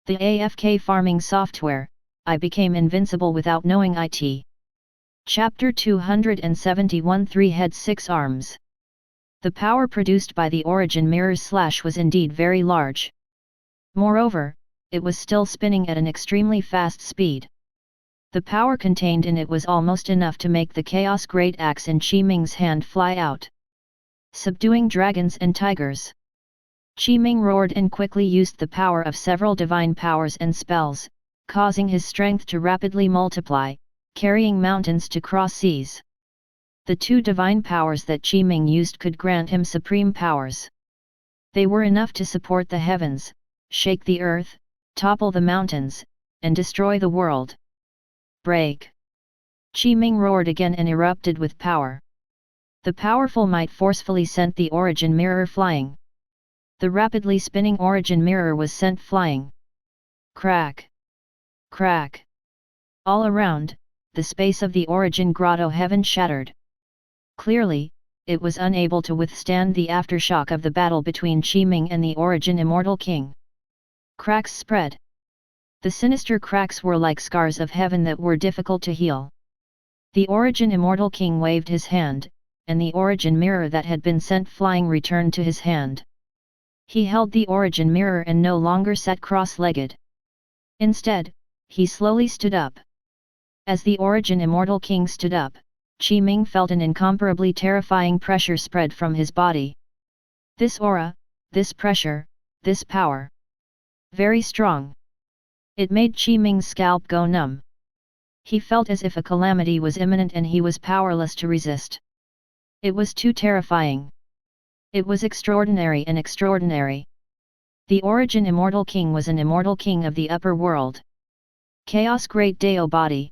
The AFK farming software, I became invincible without knowing it. Chapter 271 3 Heads 6 Arms. The power produced by the origin mirror's slash was indeed very large. Moreover, it was still spinning at an extremely fast speed. The power contained in it was almost enough to make the Chaos Great Axe in Qi Ming's hand fly out, subduing dragons and tigers. Qi Ming roared and quickly used the power of several divine powers and spells, causing his strength to rapidly multiply, carrying mountains to cross seas. The two divine powers that Qi Ming used could grant him supreme powers. They were enough to support the heavens, shake the earth, topple the mountains, and destroy the world. Break! Qi Ming roared again and erupted with power. The powerful might forcefully sent the origin mirror flying. The rapidly spinning origin mirror was sent flying. Crack! Crack! All around, the space of the origin grotto heaven shattered. Clearly, it was unable to withstand the aftershock of the battle between Qi Ming and the origin immortal king. Cracks spread. The sinister cracks were like scars of heaven that were difficult to heal. The origin immortal king waved his hand, and the origin mirror that had been sent flying returned to his hand. He held the origin mirror and no longer sat cross-legged. Instead, he slowly stood up. As the origin immortal king stood up, Qi Ming felt an incomparably terrifying pressure spread from his body. This aura, this pressure, this power. Very strong. It made Qi Ming's scalp go numb. He felt as if a calamity was imminent and he was powerless to resist. It was too terrifying. It was extraordinary and extraordinary. The origin immortal king was an immortal king of the upper world. Chaos Great Dao Body.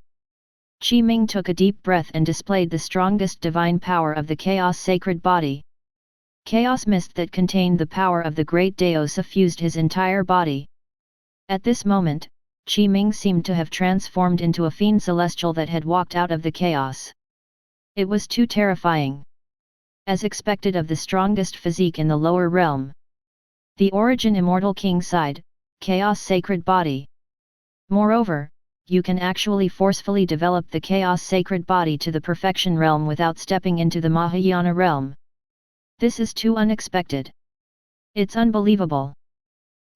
Qi Ming took a deep breath and displayed the strongest divine power of the Chaos Sacred Body. Chaos mist that contained the power of the Great Dao suffused his entire body. At this moment, Qi Ming seemed to have transformed into a fiend celestial that had walked out of the chaos. It was too terrifying. As expected of the strongest physique in the lower realm. The origin immortal king sighed, Chaos Sacred Body. Moreover, you can actually forcefully develop the Chaos Sacred Body to the perfection realm without stepping into the Mahayana realm. This is too unexpected. It's unbelievable.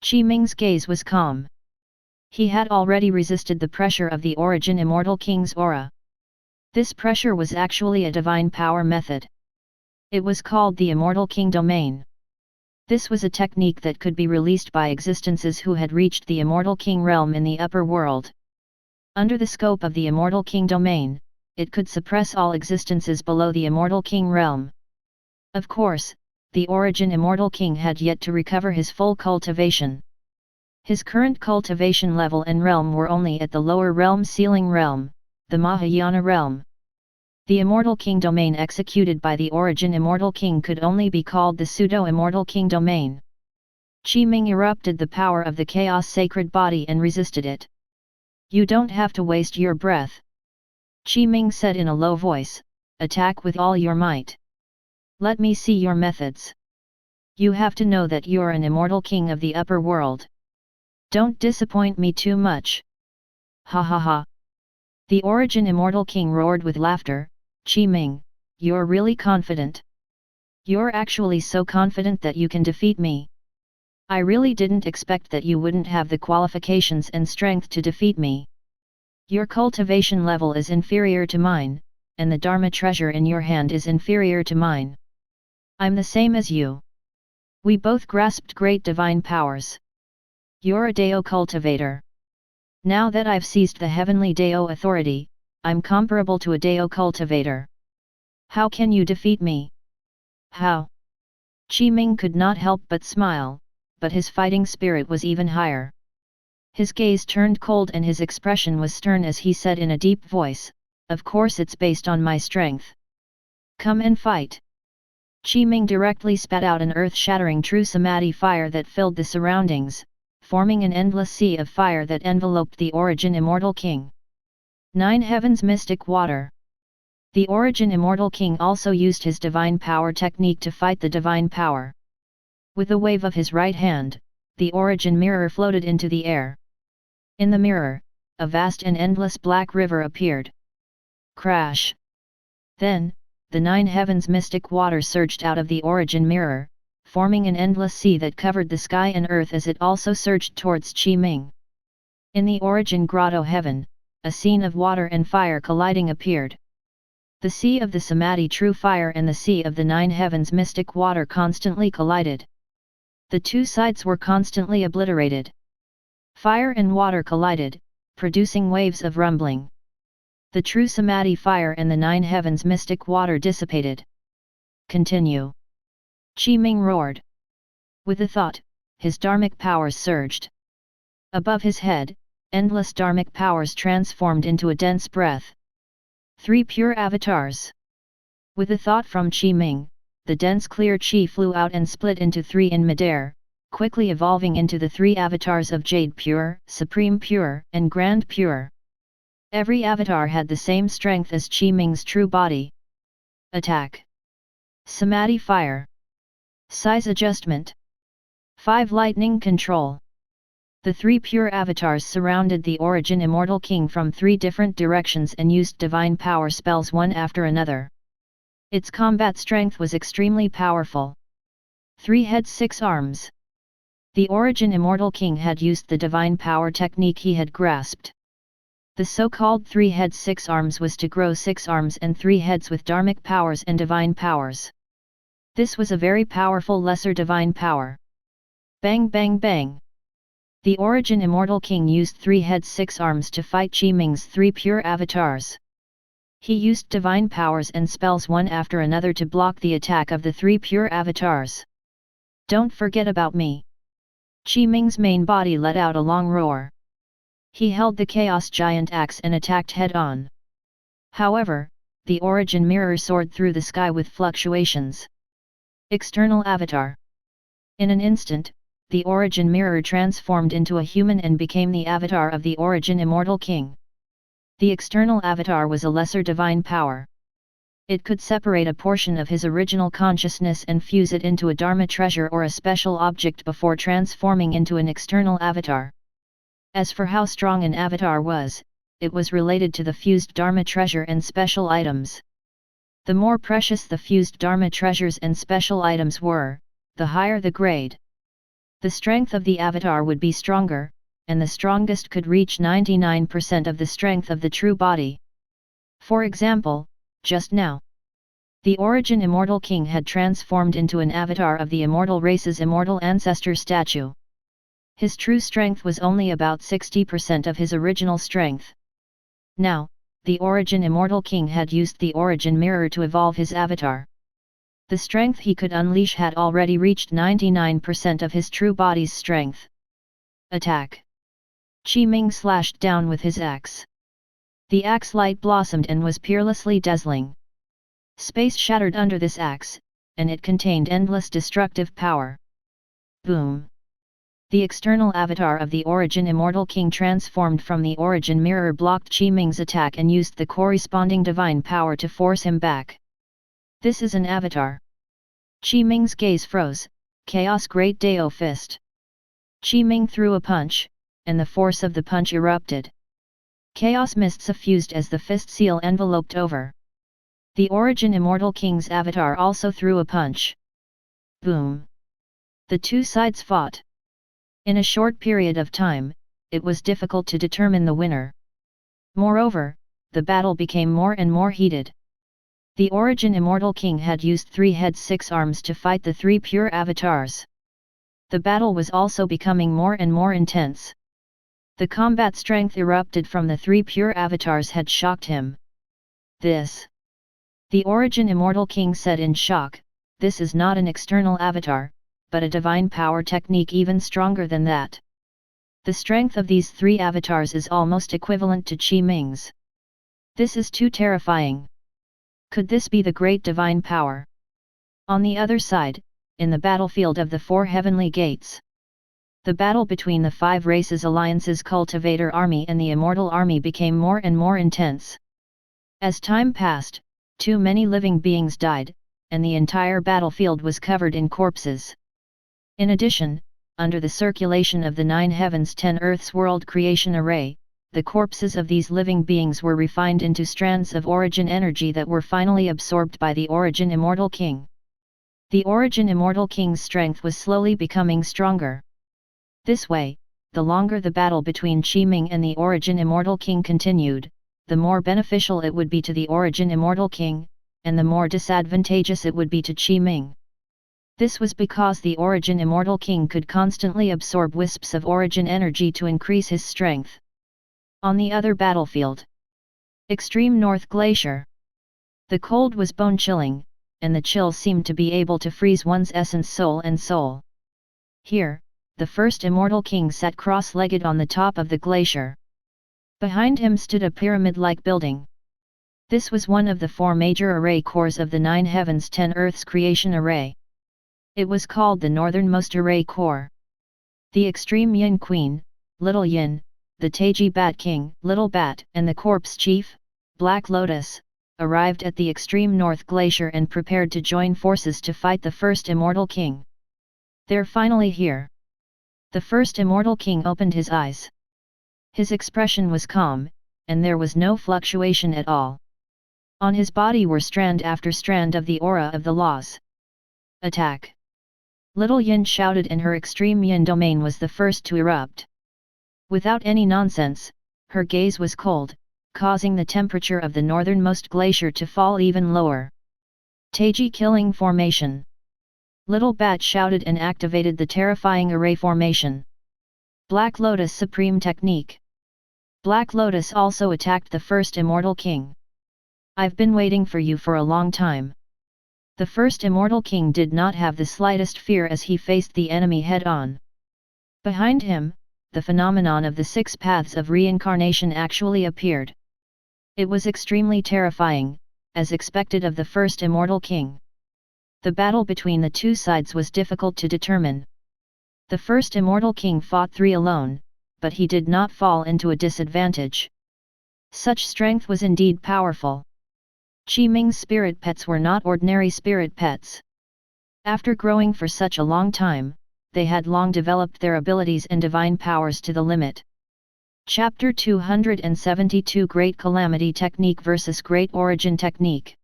Qi Ming's gaze was calm. He had already resisted the pressure of the origin immortal king's aura. This pressure was actually a divine power method. It was called the Immortal King Domain. This was a technique that could be released by existences who had reached the Immortal King realm in the upper world. Under the scope of the Immortal King Domain, it could suppress all existences below the Immortal King realm. Of course, the origin Immortal King had yet to recover his full cultivation. His current cultivation level and realm were only at the lower realm ceiling realm, the Mahayana realm. The Immortal King Domain executed by the origin Immortal King could only be called the Pseudo-Immortal King Domain. Qi Ming erupted the power of the Chaos Sacred Body and resisted it. You don't have to waste your breath. Qi Ming said in a low voice, attack with all your might. Let me see your methods. You have to know that you're an immortal king of the upper world. Don't disappoint me too much. Ha ha ha. The origin immortal king roared with laughter. Qi Ming, you're really confident. You're actually so confident that you can defeat me. I really didn't expect that you wouldn't have the qualifications and strength to defeat me. Your cultivation level is inferior to mine, and the Dharma treasure in your hand is inferior to mine. I'm the same as you. We both grasped great divine powers. You're a Dao cultivator. Now that I've seized the heavenly Dao authority, I'm comparable to a Dao cultivator. How can you defeat me? How? Qi Ming could not help but smile, but his fighting spirit was even higher. His gaze turned cold and his expression was stern as he said in a deep voice, of course it's based on my strength. Come and fight. Qi Ming directly spat out an earth-shattering true samadhi fire that filled the surroundings, forming an endless sea of fire that enveloped the origin immortal king. 9 Heavens Mystic Water. The origin immortal king also used his divine power technique to fight the divine power. With a wave of his right hand, the origin mirror floated into the air. In the mirror, a vast and endless black river appeared. Crash! Then, the 9 heavens mystic water surged out of the origin mirror, forming an endless sea that covered the sky and earth as it also surged towards Qi-Ming. In the origin grotto heaven, a scene of water and fire colliding appeared. The sea of the Samadhi true fire and the sea of the 9 heavens mystic water constantly collided. The two sides were constantly obliterated. Fire and water collided, producing waves of rumbling. The true Samadhi fire and the 9 heavens mystic water dissipated. Continue. Qi-Ming roared. With a thought, his dharmic powers surged. Above his head, endless dharmic powers transformed into a dense breath. 3 pure avatars. With a thought from Qi-Ming, the dense clear qi flew out and split into 3 in midair, quickly evolving into the 3 avatars of Jade Pure, Supreme Pure, and Grand Pure. Every avatar had the same strength as Qi-Ming's true body. Attack. Samadhi Fire. Size Adjustment. 5 Lightning Control. The 3 pure avatars surrounded the origin immortal king from 3 different directions and used divine power spells one after another. Its combat strength was extremely powerful. 3 heads 6 arms. The origin immortal king had used the divine power technique he had grasped. The so-called 3 heads 6 arms was to grow 6 arms and 3 heads with dharmic powers and divine powers. This was a very powerful lesser divine power. Bang bang bang! The origin immortal king used 3 heads 6 arms to fight Qi-Ming's 3 pure avatars. He used divine powers and spells one after another to block the attack of the 3 pure avatars. Don't forget about me! Qi-Ming's main body let out a long roar. He held the Chaos Giant axe and attacked head-on. However, the origin mirror soared through the sky with fluctuations. External Avatar. In an instant, the origin mirror transformed into a human and became the avatar of the origin immortal king. The external avatar was a lesser divine power. It could separate a portion of his original consciousness and fuse it into a dharma treasure or a special object before transforming into an external avatar. As for how strong an avatar was, it was related to the fused dharma treasure and special items. The more precious the fused dharma treasures and special items were, the higher the grade. The strength of the avatar would be stronger, and the strongest could reach 99% of the strength of the true body. For example, just now, the origin immortal king had transformed into an avatar of the immortal race's immortal ancestor statue. His true strength was only about 60% of his original strength. Now, the origin immortal king had used the origin mirror to evolve his avatar. The strength he could unleash had already reached 99% of his true body's strength. Attack. Qi-Ming slashed down with his axe. The axe light blossomed and was peerlessly dazzling. Space shattered under this axe, and it contained endless destructive power. Boom! The external avatar of the origin immortal king transformed from the origin mirror, blocked Qi-Ming's attack and used the corresponding divine power to force him back. This is an avatar. Qi-Ming's gaze froze. Chaos Great Dao Fist. Qi-Ming threw a punch, and the force of the punch erupted. Chaos mists suffused as the fist seal enveloped over. The origin immortal king's avatar also threw a punch. Boom! The two sides fought. In a short period of time, it was difficult to determine the winner. Moreover, the battle became more and more heated. The origin immortal king had used 3 heads 6 arms to fight the 3 pure avatars. The battle was also becoming more and more intense. The combat strength erupted from the 3 pure avatars had shocked him. This. The origin immortal king said in shock, this is not an external avatar, but a divine power technique even stronger than that. The strength of these 3 avatars is almost equivalent to Qi-Ming's. This is too terrifying. Could this be the great divine power? On the other side, in the battlefield of the 4 heavenly gates, the battle between the 5 races alliance's cultivator army and the immortal army became more and more intense. As time passed, too many living beings died, and the entire battlefield was covered in corpses. In addition, under the circulation of the 9 heavens 10 earths world creation array, the corpses of these living beings were refined into strands of origin energy that were finally absorbed by the origin immortal king. The origin immortal king's strength was slowly becoming stronger. This way, the longer the battle between Qi Ming and the origin immortal king continued, the more beneficial it would be to the origin immortal king, and the more disadvantageous it would be to Qi Ming. This was because the origin immortal king could constantly absorb wisps of origin energy to increase his strength. On the other battlefield, Extreme North Glacier. The cold was bone-chilling, and the chill seemed to be able to freeze one's essence, soul and soul. Here, the first immortal king sat cross-legged on the top of the glacier. Behind him stood a pyramid-like building. This was one of the 4 major array cores of the 9 heavens 10 earths creation array. It was called the northernmost array core. The extreme Yin Queen, Little Yin, the Taiji Bat King, Little Bat, and the Corpse Chief, Black Lotus, arrived at the extreme North Glacier and prepared to join forces to fight the first immortal king. They're finally here. The first immortal king opened his eyes. His expression was calm, and there was no fluctuation at all. On his body were strand after strand of the aura of the laws. Attack! Little Yin shouted, and her extreme Yin domain was the first to erupt. Without any nonsense, her gaze was cold, causing the temperature of the northernmost glacier to fall even lower. Taiji Killing Formation. Little Bat shouted and activated the terrifying array formation. Black Lotus Supreme Technique. Black Lotus also attacked the first immortal king. I've been waiting for you for a long time. The first immortal king did not have the slightest fear as he faced the enemy head-on. Behind him, the phenomenon of the 6 paths of reincarnation actually appeared. It was extremely terrifying, as expected of the first immortal king. The battle between the two sides was difficult to determine. The first immortal king fought 3 alone, but he did not fall into a disadvantage. Such strength was indeed powerful. Qi Ming's spirit pets were not ordinary spirit pets. After growing for such a long time, they had long developed their abilities and divine powers to the limit. Chapter 272 Great Calamity Technique vs Great Origin Technique.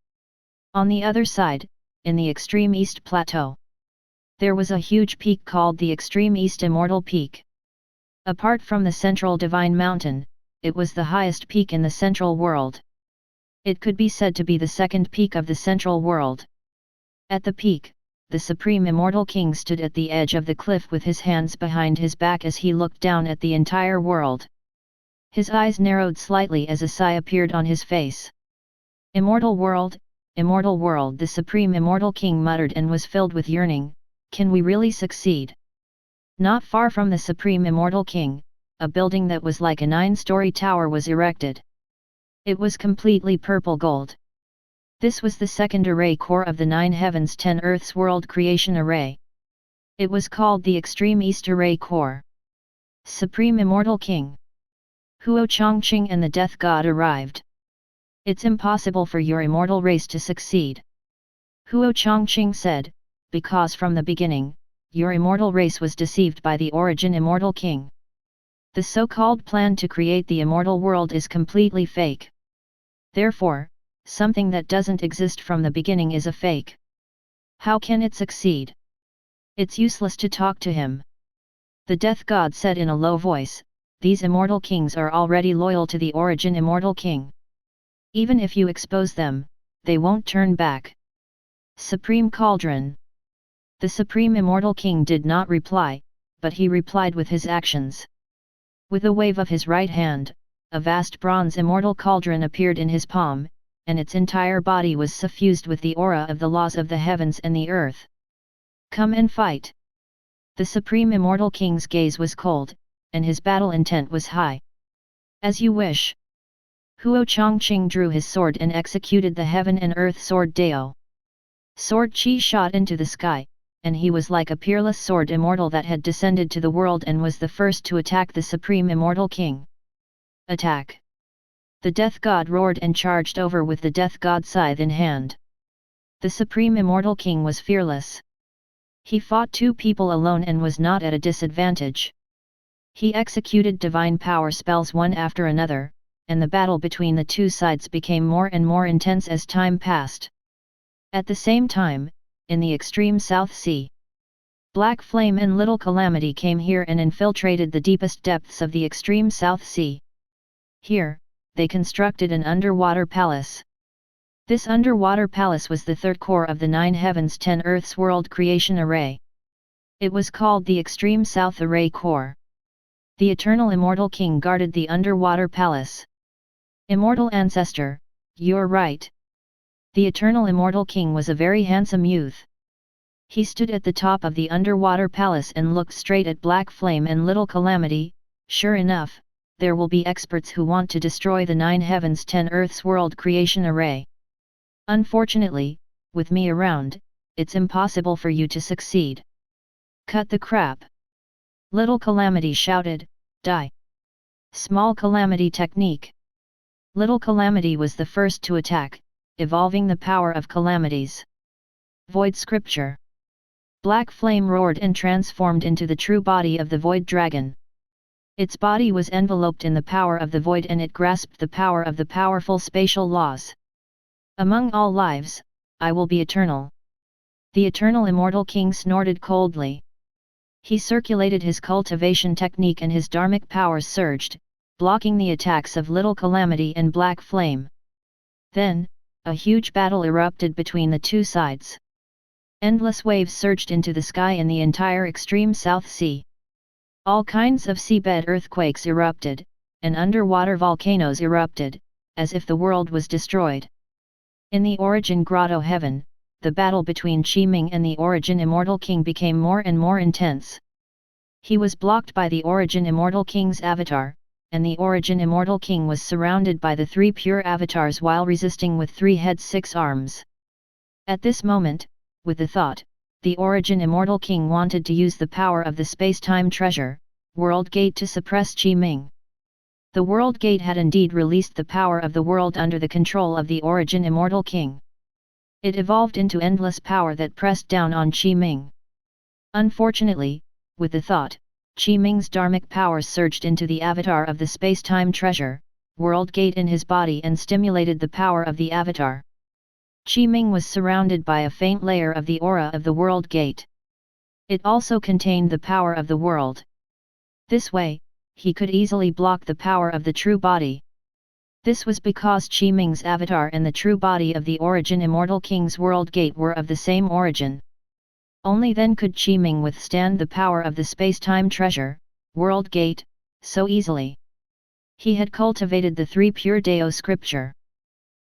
On the other side, in the extreme East Plateau, there was a huge peak called the Extreme East Immortal Peak. Apart from the central Divine Mountain, it was the highest peak in the central world. It could be said to be the second peak of the central world. At the peak, the Supreme Immortal King stood at the edge of the cliff with his hands behind his back as he looked down at the entire world. His eyes narrowed slightly as a sigh appeared on his face. Immortal world, the Supreme Immortal King muttered and was filled with yearning. Can we really succeed? Not far from the Supreme Immortal King, a building that was like a 9-story tower was erected. It was completely purple gold. This was the second array core of the 9 heavens 10 earths world creation array. It was called the Extreme East Array Core. Supreme Immortal King Huo Chongqing and the Death God arrived. It's impossible for your immortal race to succeed. Huo Chongqing said, because from the beginning, your immortal race was deceived by the origin Immortal King. The so-called plan to create the immortal world is completely fake. Therefore, something that doesn't exist from the beginning is a fake. How can it succeed? It's useless to talk to him. The Death God said in a low voice, these immortal kings are already loyal to the origin Immortal King. Even if you expose them, they won't turn back. Supreme Cauldron. The Supreme Immortal King did not reply, but he replied with his actions. With a wave of his right hand, a vast bronze immortal cauldron appeared in his palm, and its entire body was suffused with the aura of the laws of the heavens and the earth. Come and fight. The Supreme Immortal King's gaze was cold, and his battle intent was high. As you wish. Huo Chongqing drew his sword and executed the heaven and earth sword Dao. Sword Qi shot into the sky, and he was like a peerless sword immortal that had descended to the world and was the first to attack the Supreme Immortal King. Attack! The Death God roared and charged over with the Death God scythe in hand. The Supreme Immortal King was fearless. He fought two people alone and was not at a disadvantage. He executed divine power spells one after another, and the battle between the two sides became more and more intense as time passed. At the same time, in the extreme South Sea, Black Flame and Little Calamity came here and infiltrated the deepest depths of the extreme South Sea. Here, they constructed an underwater palace. This underwater palace was the third core of the 9 heavens 10 earths world creation array. It was called the Extreme South Array Core. The Eternal Immortal King guarded the underwater palace. Immortal Ancestor, you're right. The Eternal Immortal King was a very handsome youth. He stood at the top of the underwater palace and looked straight at Black Flame and Little Calamity. Sure enough, there will be experts who want to destroy the 9 heavens 10 earths world creation array. Unfortunately, with me around, it's impossible for you to succeed. Cut the crap! Little Calamity shouted, die! Small Calamity technique. Little Calamity was the first to attack, evolving the power of calamities. Void Scripture. Black Flame roared and transformed into the true body of the Void Dragon. Its body was enveloped in the power of the Void and it grasped the power of the powerful spatial laws. Among all lives, I will be eternal. The Eternal Immortal King snorted coldly. He circulated his cultivation technique and his dharmic powers surged, blocking the attacks of Little Calamity and Black Flame. Then, a huge battle erupted between the two sides. Endless waves surged into the sky in the entire extreme South Sea. All kinds of seabed earthquakes erupted, and underwater volcanoes erupted, as if the world was destroyed. In the Origin Grotto Heaven, the battle between Qi-Ming and the Origin Immortal King became more and more intense. He was blocked by the Origin Immortal King's avatar, and the Origin Immortal King was surrounded by the 3 pure avatars while resisting with 3 heads 6 arms. At this moment, with the thought, the Origin Immortal King wanted to use the power of the Spacetime Treasure, World Gate to suppress Qi-Ming. The World Gate had indeed released the power of the world under the control of the Origin Immortal King. It evolved into endless power that pressed down on Qi-Ming. Unfortunately, with the thought, Qi-Ming's dharmic powers surged into the avatar of the Spacetime Treasure, World Gate in his body and stimulated the power of the avatar. Qi-Ming was surrounded by a faint layer of the aura of the World Gate. It also contained the power of the world. This way, he could easily block the power of the true body. This was because Qi-Ming's avatar and the true body of the Origin Immortal King's World Gate were of the same origin. Only then could Qi-Ming withstand the power of the Spacetime Treasure, World Gate, so easily. He had cultivated the 3 pure Dao scripture.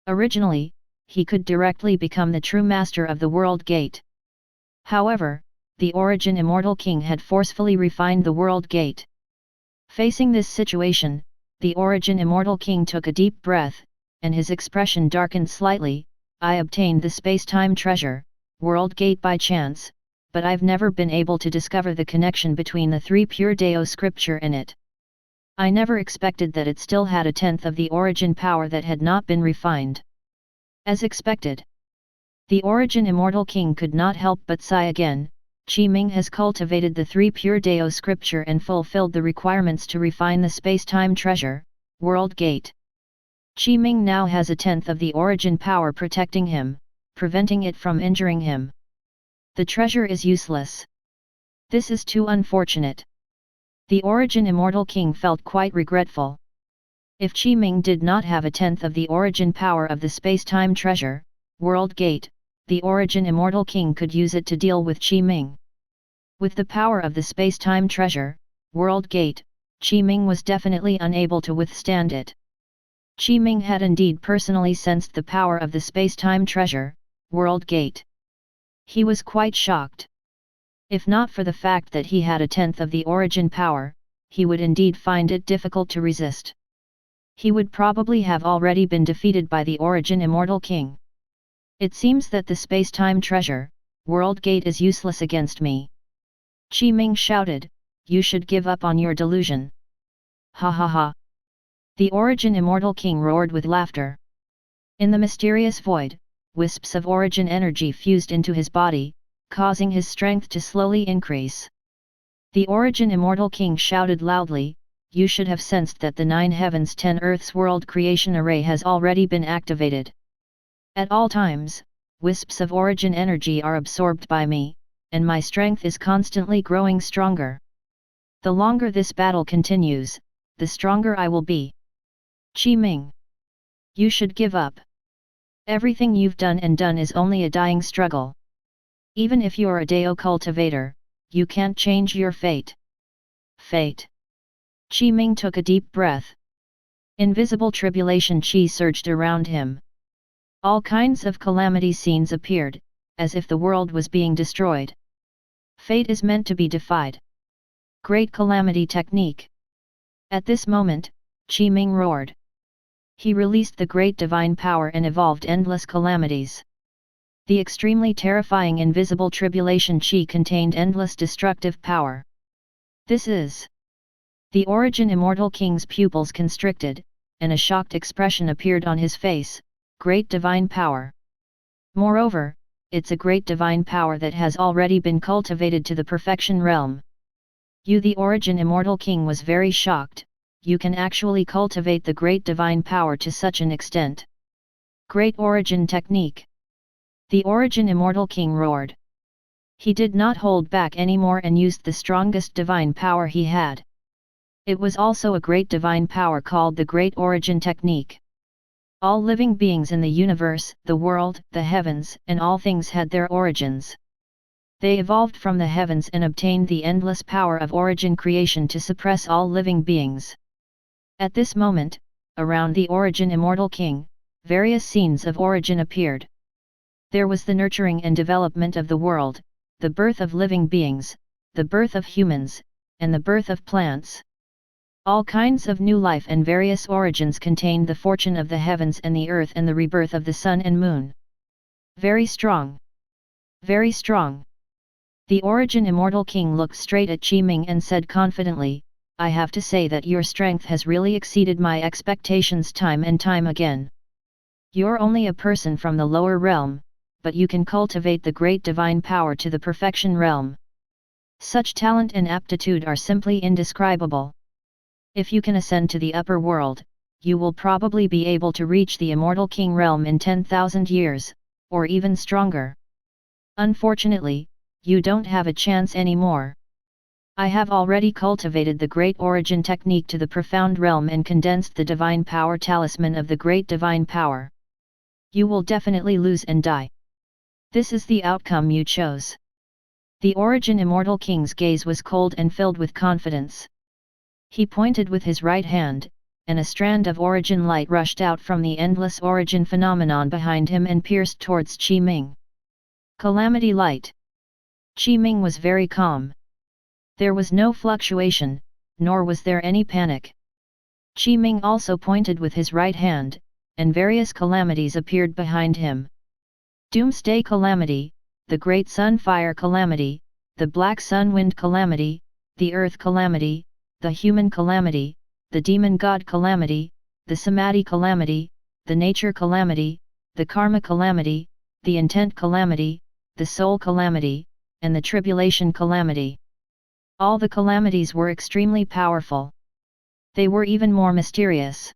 Originally, he could directly become the true master of the World Gate. However, the Origin Immortal King had forcefully refined the World Gate. Facing this situation, the Origin Immortal King took a deep breath, and his expression darkened slightly. I obtained the Spacetime Treasure, World Gate by chance, but I've never been able to discover the connection between the 3 pure Dao scripture in it. I never expected that it still had a tenth of the origin power that had not been refined. As expected, the Origin Immortal King could not help but sigh again. Qi-Ming has cultivated the 3 pure Dao scripture and fulfilled the requirements to refine the Spacetime Treasure, World Gate. Qi-Ming now has a tenth of the origin power protecting him, preventing it from injuring him. The treasure is useless. This is too unfortunate. The Origin Immortal King felt quite regretful. If Qi-Ming did not have a tenth of the origin power of the Spacetime Treasure, World Gate, the Origin Immortal King could use it to deal with Qi-Ming. With the power of the Spacetime Treasure, World Gate, Qi-Ming was definitely unable to withstand it. Qi-Ming had indeed personally sensed the power of the Spacetime Treasure, World Gate. He was quite shocked. If not for the fact that he had a tenth of the origin power, he would indeed find it difficult to resist. He would probably have already been defeated by the Origin Immortal King. It seems that the Spacetime Treasure, World Gate is useless against me. Qi-Ming shouted, you should give up on your delusion. Ha ha ha. The Origin Immortal King roared with laughter. In the mysterious void, wisps of origin energy fused into his body, causing his strength to slowly increase. The Origin Immortal King shouted loudly, "You should have sensed that the 9 heavens 10 earths world creation array has already been activated. At all times, wisps of origin energy are absorbed by me, and my strength is constantly growing stronger. The longer this battle continues, the stronger I will be. Qi Ming, you should give up. Everything you've done is only a dying struggle. Even if you're a Dao cultivator, you can't change your fate." Fate. Qi Ming took a deep breath. Invisible tribulation qi surged around him. All kinds of calamity scenes appeared, as if the world was being destroyed. Fate is meant to be defied. Great calamity technique. At this moment, Qi Ming roared. He released the great divine power and evolved endless calamities. The extremely terrifying invisible tribulation qi contained endless destructive power. This is. The Origin Immortal King's pupils constricted, and a shocked expression appeared on his face. Great divine power. Moreover, it's a great divine power that has already been cultivated to the perfection realm. You, the Origin Immortal King, was very shocked. You can actually cultivate the great divine power to such an extent. Great origin technique. The Origin Immortal King roared. He did not hold back anymore and used the strongest divine power he had. It was also a great divine power called the Great Origin Technique. All living beings in the universe, the world, the heavens, and all things had their origins. They evolved from the heavens and obtained the endless power of origin creation to suppress all living beings. At this moment, around the Origin Immortal King, various scenes of origin appeared. There was the nurturing and development of the world, the birth of living beings, the birth of humans, and the birth of plants. All kinds of new life and various origins contained the fortune of the heavens and the earth and the rebirth of the sun and moon. Very strong. Very strong. The Origin Immortal King looked straight at Qi Ming and said confidently, "I have to say that your strength has really exceeded my expectations time and time again. You're only a person from the lower realm, but you can cultivate the great divine power to the perfection realm. Such talent and aptitude are simply indescribable. If you can ascend to the upper world, you will probably be able to reach the Immortal King realm in 10,000 years, or even stronger. Unfortunately, you don't have a chance anymore. I have already cultivated the Great Origin Technique to the profound realm and condensed the Divine Power Talisman of the Great Divine Power. You will definitely lose and die. This is the outcome you chose." The Origin Immortal King's gaze was cold and filled with confidence. He pointed with his right hand, and a strand of origin light rushed out from the endless origin phenomenon behind him and pierced towards Qi Ming. Calamity light. Qi Ming was very calm. There was no fluctuation, nor was there any panic. Qi Ming also pointed with his right hand, and various calamities appeared behind him. Doomsday Calamity, the Great Sun Fire Calamity, the Black Sun Wind Calamity, the Earth Calamity, the Human Calamity, the Demon God Calamity, the Samadhi Calamity, the Nature Calamity, the Karma Calamity, the Intent Calamity, the Soul Calamity, and the Tribulation Calamity. All the calamities were extremely powerful. They were even more mysterious.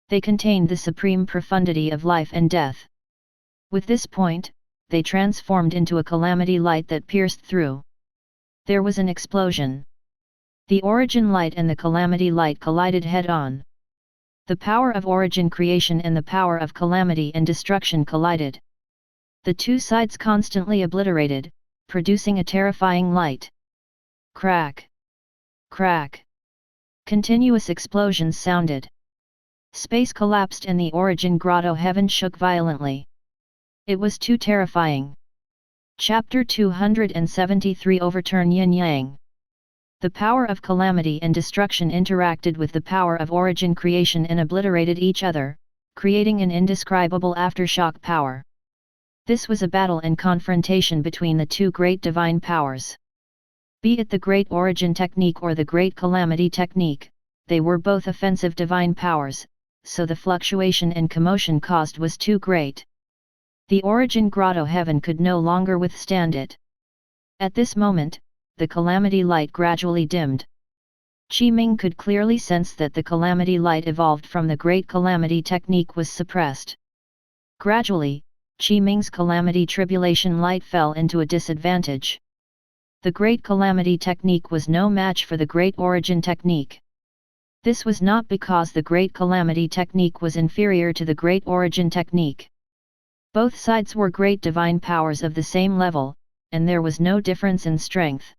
They contained the supreme profundity of life and death. With this point, they transformed into a calamity light that pierced through. There was an explosion. The origin light and the calamity light collided head-on. The power of origin creation and the power of calamity and destruction collided. The two sides constantly obliterated, producing a terrifying light. Crack! Crack! Continuous explosions sounded. Space collapsed and the origin grotto heaven shook violently. It was too terrifying. Chapter 273 Overturn Yin-Yang. The power of calamity and destruction interacted with the power of origin creation and obliterated each other, creating an indescribable aftershock power. This was a battle and confrontation between the two great divine powers. Be it the Great Origin Technique or the Great Calamity Technique, they were both offensive divine powers, so the fluctuation and commotion caused was too great. The origin grotto heaven could no longer withstand it. At this moment, the Calamity light gradually dimmed. Qi-Ming could clearly sense that the Calamity light evolved from the Great Calamity technique was suppressed. Gradually, Qi-Ming's Calamity Tribulation light fell into a disadvantage. The Great Calamity technique was no match for the Great Origin technique. This was not because the Great Calamity technique was inferior to the Great Origin technique. Both sides were great divine powers of the same level, and there was no difference in strength.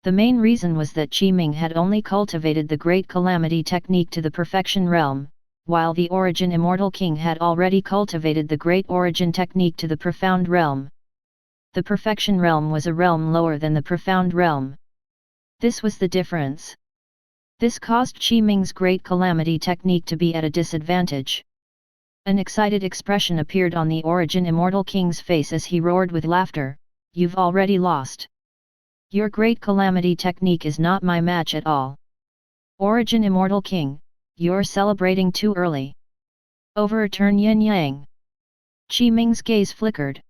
The main reason was that Qi-Ming had only cultivated the Great Calamity technique to the perfection realm, while the Origin Immortal King had already cultivated the Great Origin technique to the profound realm. The perfection realm was a realm lower than the profound realm. This was the difference. This caused Qi-Ming's Great Calamity technique to be at a disadvantage. An excited expression appeared on the Origin Immortal King's face as he roared with laughter, "You've already lost. Your Great Calamity technique is not my match at all. Origin Immortal King, you're celebrating too early. Overturn Yin-Yang." Qi-Ming's gaze flickered.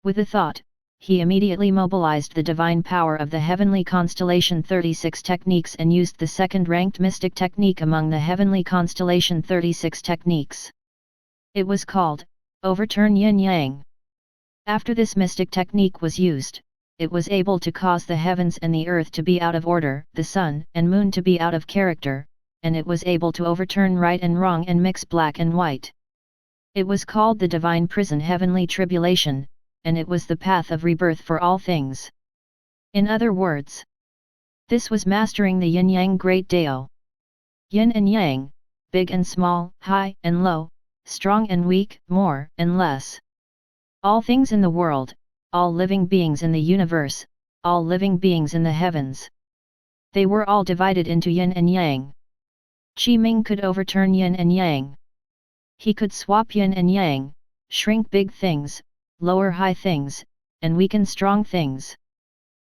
With a thought, he immediately mobilized the divine power of the Heavenly Constellation 36 techniques and used the second-ranked mystic technique among the Heavenly Constellation 36 techniques. It was called Overturn Yin-Yang. After this mystic technique was used, it was able to cause the heavens and the earth to be out of order, the sun and moon to be out of character, and it was able to overturn right and wrong and mix black and white. It was called the Divine Prison Heavenly Tribulation, and it was the path of rebirth for all things. In other words, this was mastering the Yin-Yang Great Dao. Yin and Yang, big and small, high and low, strong and weak, more and less. All things in the world, all living beings in the universe, all living beings in the heavens. They were all divided into Yin and Yang. Qi-Ming could overturn Yin and Yang. He could swap Yin and Yang, shrink big things, lower high things, and weaken strong things.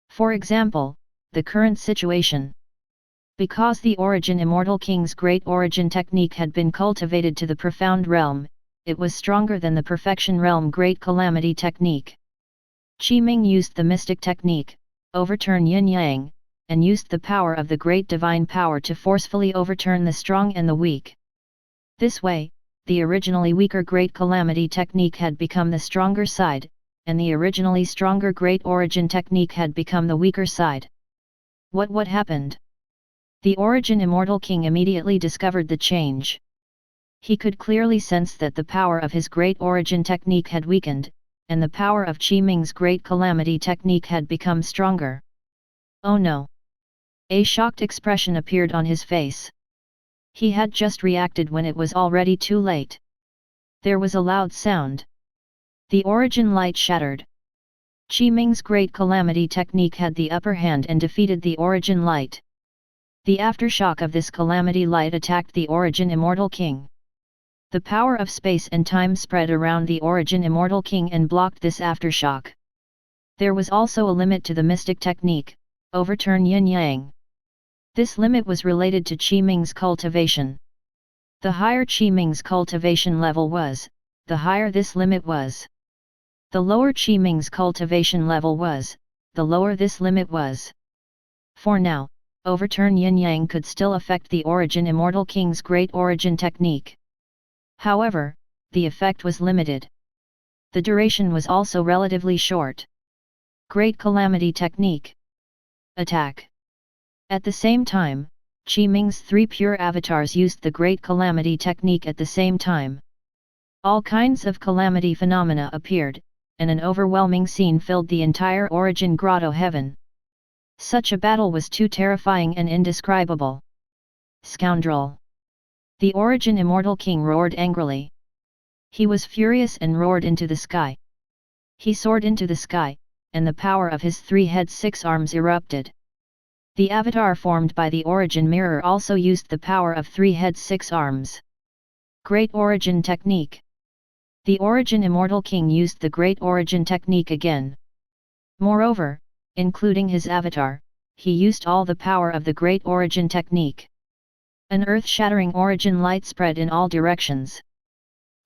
For example, the current situation. Because the Origin Immortal King's Great Origin technique had been cultivated to the profound realm, it was stronger than the perfection realm Great Calamity technique. Qi-Ming used the mystic technique, Overturn Yin-Yang, and used the power of the Great Divine Power to forcefully overturn the strong and the weak. This way, the originally weaker Great Calamity technique had become the stronger side, and the originally stronger Great Origin technique had become the weaker side. What happened? The Origin Immortal King immediately discovered the change. He could clearly sense that the power of his Great Origin technique had weakened, and the power of Qi-Ming's Great Calamity technique had become stronger. Oh no! A shocked expression appeared on his face. He had just reacted when it was already too late. There was a loud sound. The Origin light shattered. Qi-Ming's Great Calamity technique had the upper hand and defeated the Origin light. The aftershock of this Calamity light attacked the Origin Immortal King. The power of space and time spread around the Origin Immortal King and blocked this aftershock. There was also a limit to the mystic technique, Overturn Yin-Yang. This limit was related to Qi-Ming's cultivation. The higher Qi-Ming's cultivation level was, the higher this limit was. The lower Qi-Ming's cultivation level was, the lower this limit was. For now, Overturn Yin-Yang could still affect the Origin Immortal King's Great Origin technique. However, the effect was limited. The duration was also relatively short. Great Calamity technique. Attack. At the same time, Qi-Ming's three pure avatars used the Great Calamity technique at the same time. All kinds of calamity phenomena appeared, and an overwhelming scene filled the entire Origin Grotto heaven. Such a battle was too terrifying and indescribable. Scoundrel! The Origin Immortal King roared angrily. He was furious and roared into the sky. He soared into the sky, and the power of his 3 heads 6 arms erupted. The avatar formed by the Origin mirror also used the power of 3 heads 6 arms. Great Origin technique. The Origin Immortal King used the Great Origin technique again. Moreover, including his avatar, he used all the power of the Great Origin technique. An earth-shattering origin light spread in all directions.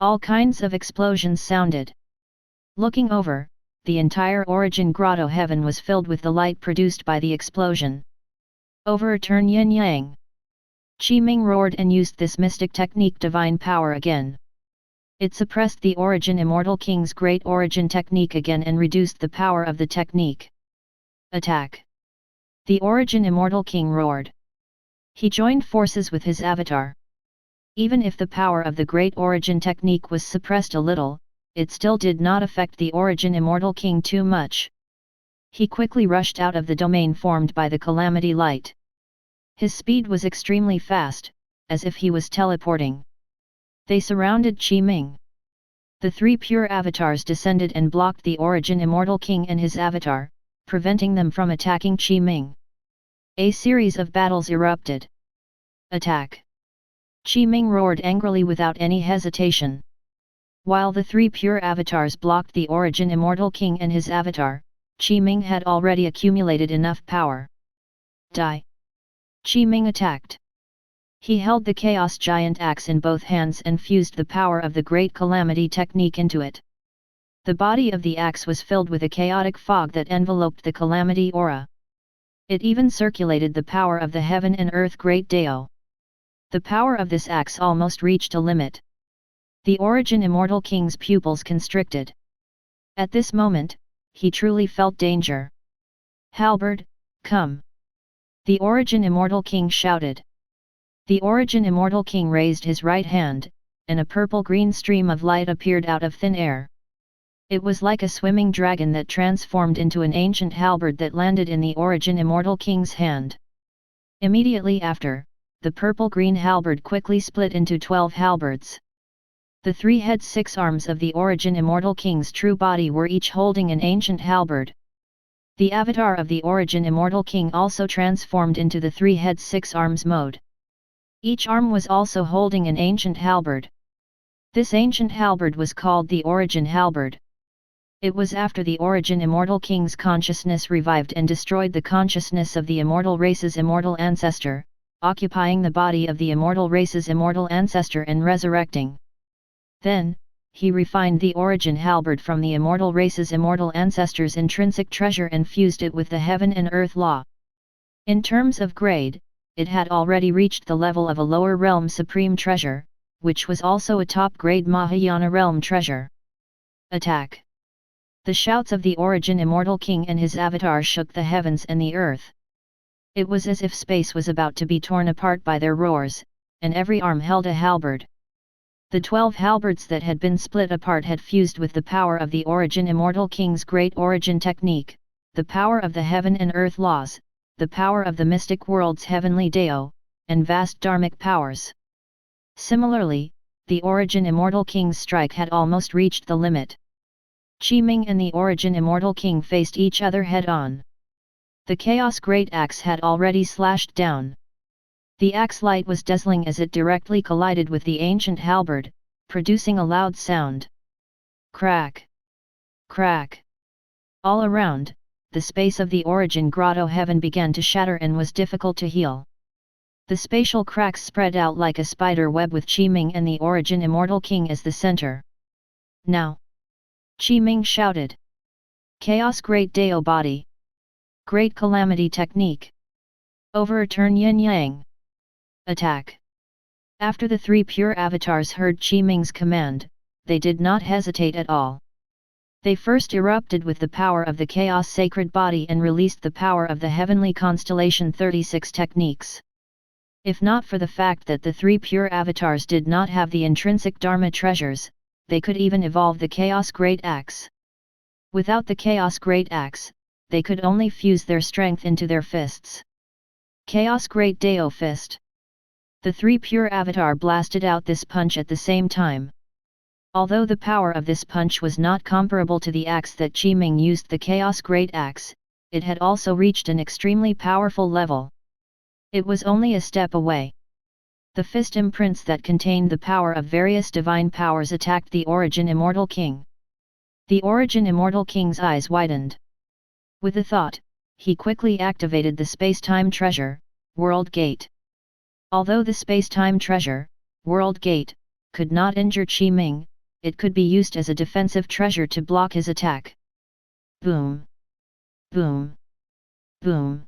All kinds of explosions sounded. Looking over, the entire origin grotto heaven was filled with the light produced by the explosion. Overturn Yin-Yang. Qi Ming roared and used this mystic technique divine power again. It suppressed the origin immortal king's great origin technique again and reduced the power of the technique. Attack! The origin immortal king roared. He joined forces with his avatar. Even if the power of the great origin technique was suppressed a little, it still did not affect the origin immortal king too much. He quickly rushed out of the domain formed by the Calamity light. His speed was extremely fast, as if he was teleporting. They surrounded Qi Ming. The three pure avatars descended and blocked the origin immortal king and his avatar, preventing them from attacking Qi Ming. A series of battles erupted. Attack! Qi Ming roared angrily without any hesitation. While the three pure avatars blocked the origin immortal king and his avatar, Qi Ming had already accumulated enough power. Die! Qi Ming attacked. He held the Chaos Giant Axe in both hands and fused the power of the Great Calamity technique into it. The body of the axe was filled with a chaotic fog that enveloped the Calamity aura. It even circulated the power of the Heaven and Earth Great Dao. The power of this axe almost reached a limit. The origin immortal king's pupils constricted. At this moment, he truly felt danger. Halberd, come! The origin immortal king shouted. The origin immortal king raised his right hand, and a purple-green stream of light appeared out of thin air. It was like a swimming dragon that transformed into an ancient halberd that landed in the origin immortal king's hand. Immediately after, the purple-green halberd quickly split into 12 halberds. The 3 heads 6 arms of the origin immortal king's true body were each holding an ancient halberd. The avatar of the origin immortal king also transformed into the 3 heads 6 arms mode. Each arm was also holding an ancient halberd. This ancient halberd was called the origin halberd. It was after the origin immortal king's consciousness revived and destroyed the consciousness of the immortal race's immortal ancestor, occupying the body of the immortal race's immortal ancestor and resurrecting. Then, he refined the origin halberd from the immortal race's immortal ancestor's intrinsic treasure and fused it with the heaven and earth law. In terms of grade, it had already reached the level of a lower realm supreme treasure, which was also a top-grade Mahayana realm treasure. Attack! The shouts of the origin immortal king and his avatar shook the heavens and the earth. It was as if space was about to be torn apart by their roars, and every arm held a halberd. The 12 halberds that had been split apart had fused with the power of the origin immortal king's great origin technique, the power of the heaven and earth laws, the power of the mystic world's heavenly Dao, and vast dharmic powers. Similarly, the origin immortal king's strike had almost reached the limit. Qi Ming and the origin immortal king faced each other head-on. The Chaos Great Axe had already slashed down. The axe light was dazzling as it directly collided with the ancient halberd, producing a loud sound. Crack! Crack! All around, the space of the origin grotto heaven began to shatter and was difficult to heal. The spatial cracks spread out like a spider web with Qi Ming and the origin immortal king as the center. Now! Qi Ming shouted. Chaos Great Dao Body. Great Calamity Technique. Overturn Yin-Yang. Attack! After the 3 pure avatars heard Qi Ming's command, they did not hesitate at all. They first erupted with the power of the Chaos Sacred Body and released the power of the Heavenly Constellation 36 techniques. If not for the fact that the 3 pure avatars did not have the intrinsic Dharma treasures, they could even evolve the Chaos Great Axe. Without the Chaos Great Axe, they could only fuse their strength into their fists. Chaos Great Dao Fist. The 3 pure avatar blasted out this punch at the same time. Although the power of this punch was not comparable to the axe that Qi Ming used, the Chaos Great Axe, it had also reached an extremely powerful level. It was only a step away. The fist imprints that contained the power of various divine powers attacked the origin immortal king. The origin immortal king's eyes widened. With a thought, he quickly activated the Spacetime treasure, World Gate. Although the Spacetime treasure, World Gate, could not injure Qi Ming, it could be used as a defensive treasure to block his attack. Boom! Boom! Boom!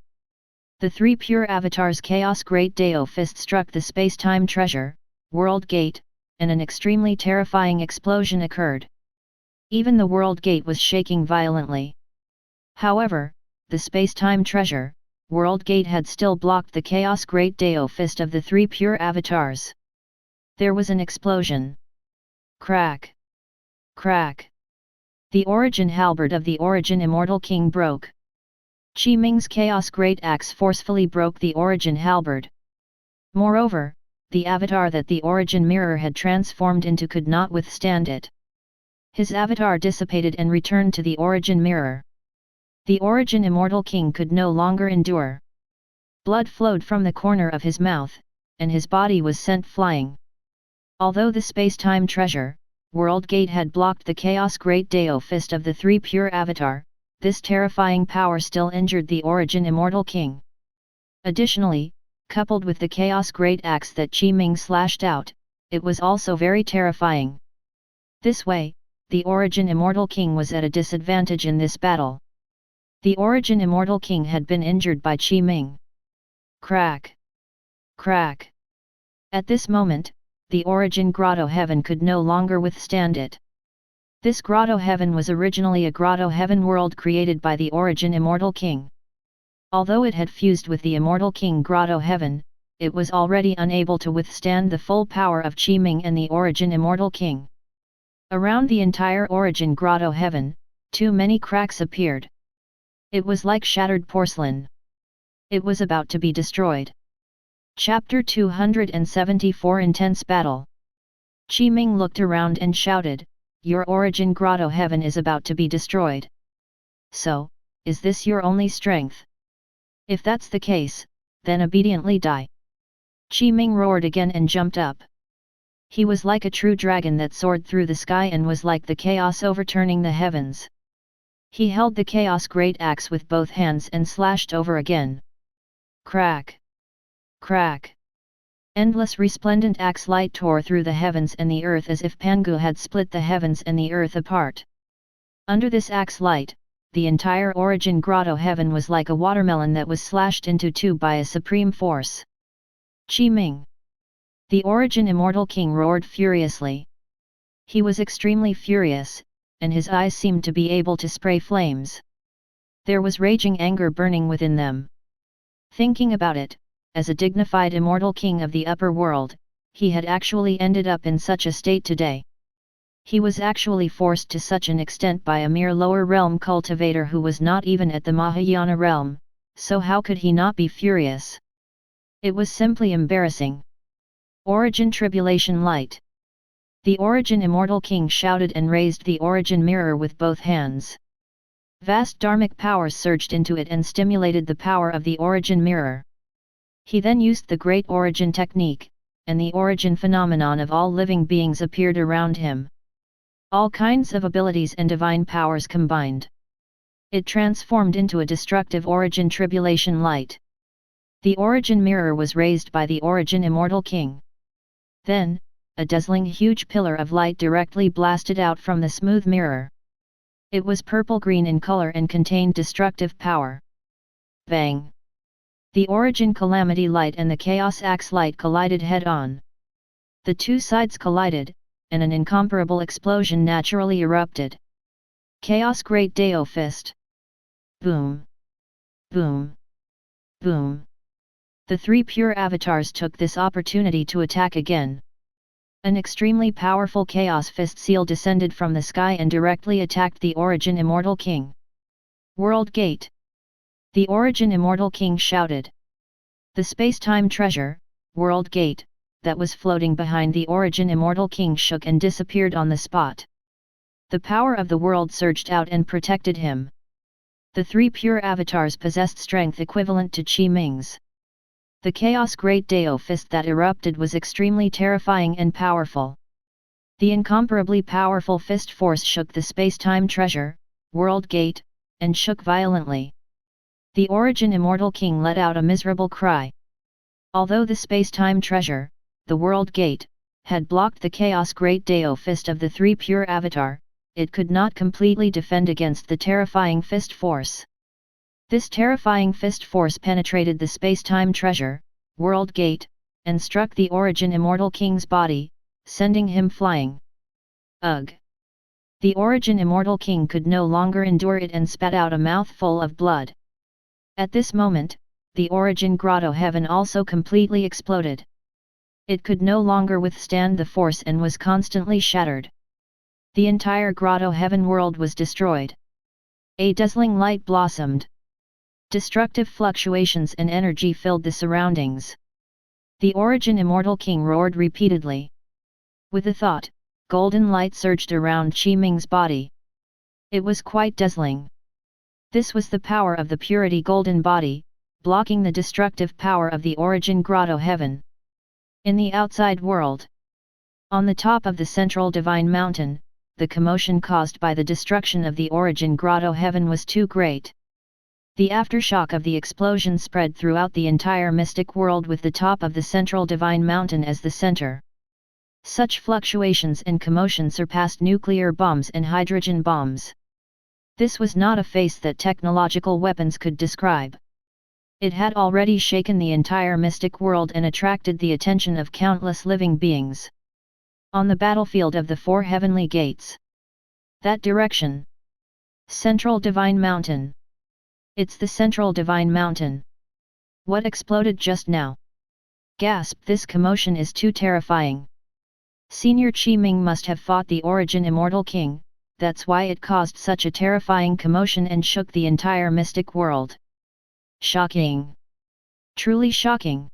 The three pure avatars' Chaos Great Dao Fist struck the space-time treasure, World Gate, and an extremely terrifying explosion occurred. Even the World Gate was shaking violently. However, the space-time treasure, World Gate had still blocked the Chaos Great Dao Fist of the three pure avatars. There was an explosion. Crack! Crack! The origin halberd of the origin Immortal King broke. Qi Ming's Chaos Great Axe forcefully broke the origin halberd. Moreover, the avatar that the origin mirror had transformed into could not withstand it. His avatar dissipated and returned to the origin mirror. The origin Immortal King could no longer endure. Blood flowed from the corner of his mouth, and his body was sent flying. Although the space-time treasure, World Gate had blocked the Chaos Great Dao Fist of the three pure avatar, this terrifying power still injured the origin Immortal King. Additionally, coupled with the Chaos Great Axe that Qi Ming slashed out, it was also very terrifying. This way, the origin Immortal King was at a disadvantage in this battle. The origin Immortal King had been injured by Qi Ming. Crack! Crack! At this moment, the origin Grotto Heaven could no longer withstand it. This Grotto Heaven was originally a Grotto Heaven world created by the origin Immortal King. Although it had fused with the Immortal King Grotto Heaven, it was already unable to withstand the full power of Qi Ming and the origin Immortal King. Around the entire origin Grotto Heaven, too many cracks appeared. It was like shattered porcelain. It was about to be destroyed. Chapter 274 Intense Battle. Qi Ming looked around and shouted, "Your origin Grotto Heaven is about to be destroyed. So, is this your only strength? If that's the case, then obediently die." Qi Ming roared again and jumped up. He was like a true dragon that soared through the sky and was like the chaos overturning the heavens. He held the Chaos Great Axe with both hands and slashed over again. Crack! Crack! Endless resplendent axe light tore through the heavens and the earth as if Pangu had split the heavens and the earth apart. Under this axe light, the entire origin Grotto Heaven was like a watermelon that was slashed into two by a supreme force. Qi Ming! The origin Immortal King roared furiously. He was extremely furious, and his eyes seemed to be able to spray flames. There was raging anger burning within them. Thinking about it, as a dignified immortal king of the upper world, he had actually ended up in such a state today. He was actually forced to such an extent by a mere lower realm cultivator who was not even at the Mahayana realm, so how could he not be furious? It was simply embarrassing. Origin Tribulation Light. The origin Immortal King shouted and raised the origin mirror with both hands. Vast dharmic power surged into it and stimulated the power of the origin mirror. He then used the Great Origin Technique, and the origin phenomenon of all living beings appeared around him. All kinds of abilities and divine powers combined. It transformed into a destructive origin tribulation light. The origin mirror was raised by the origin Immortal King. Then, a dazzling huge pillar of light directly blasted out from the smooth mirror. It was purple-green in color and contained destructive power. Bang! The origin Calamity light and the Chaos Axe light collided head-on. The two sides collided, and an incomparable explosion naturally erupted. Chaos Great Dao Fist. Boom! Boom! Boom! The three pure avatars took this opportunity to attack again. An extremely powerful Chaos Fist seal descended from the sky and directly attacked the origin Immortal King. World Gate. The origin Immortal King shouted. The space-time treasure, World Gate, that was floating behind the origin Immortal King shook and disappeared on the spot. The power of the world surged out and protected him. The three pure avatars possessed strength equivalent to Qi Ming's. The Chaos Great Dao Fist that erupted was extremely terrifying and powerful. The incomparably powerful fist force shook the space-time treasure, World Gate, and shook violently. The origin Immortal King let out a miserable cry. Although the space-time treasure, the World Gate, had blocked the Chaos Great Dao Fist of the three pure avatar, it could not completely defend against the terrifying fist force. This terrifying fist force penetrated the spacetime treasure, world gate, and struck the Origin Immortal King's body, sending him flying. Ugh! The Origin Immortal King could no longer endure it and spat out a mouthful of blood. At this moment, the Origin Grotto Heaven also completely exploded. It could no longer withstand the force and was constantly shattered. The entire Grotto Heaven world was destroyed. A dazzling light blossomed. Destructive fluctuations and energy filled the surroundings. The Origin Immortal King roared repeatedly. With a thought, golden light surged around Qi Ming's body. It was quite dazzling. This was the power of the purity golden body, blocking the destructive power of the Origin Grotto Heaven. In the outside world, on the top of the central divine mountain, the commotion caused by the destruction of the Origin Grotto Heaven was too great. The aftershock of the explosion spread throughout the entire mystic world with the top of the central divine mountain as the center. Such fluctuations and commotion surpassed nuclear bombs and hydrogen bombs. This was not a face that technological weapons could describe. It had already shaken the entire mystic world and attracted the attention of countless living beings. On the battlefield of the four heavenly gates. That direction. Central Divine Mountain. It's the Central Divine Mountain. What exploded just now? Gasp! This commotion is too terrifying. Senior Qi Ming must have fought the Origin Immortal King, that's why it caused such a terrifying commotion and shook the entire mystic world. Shocking! Truly shocking!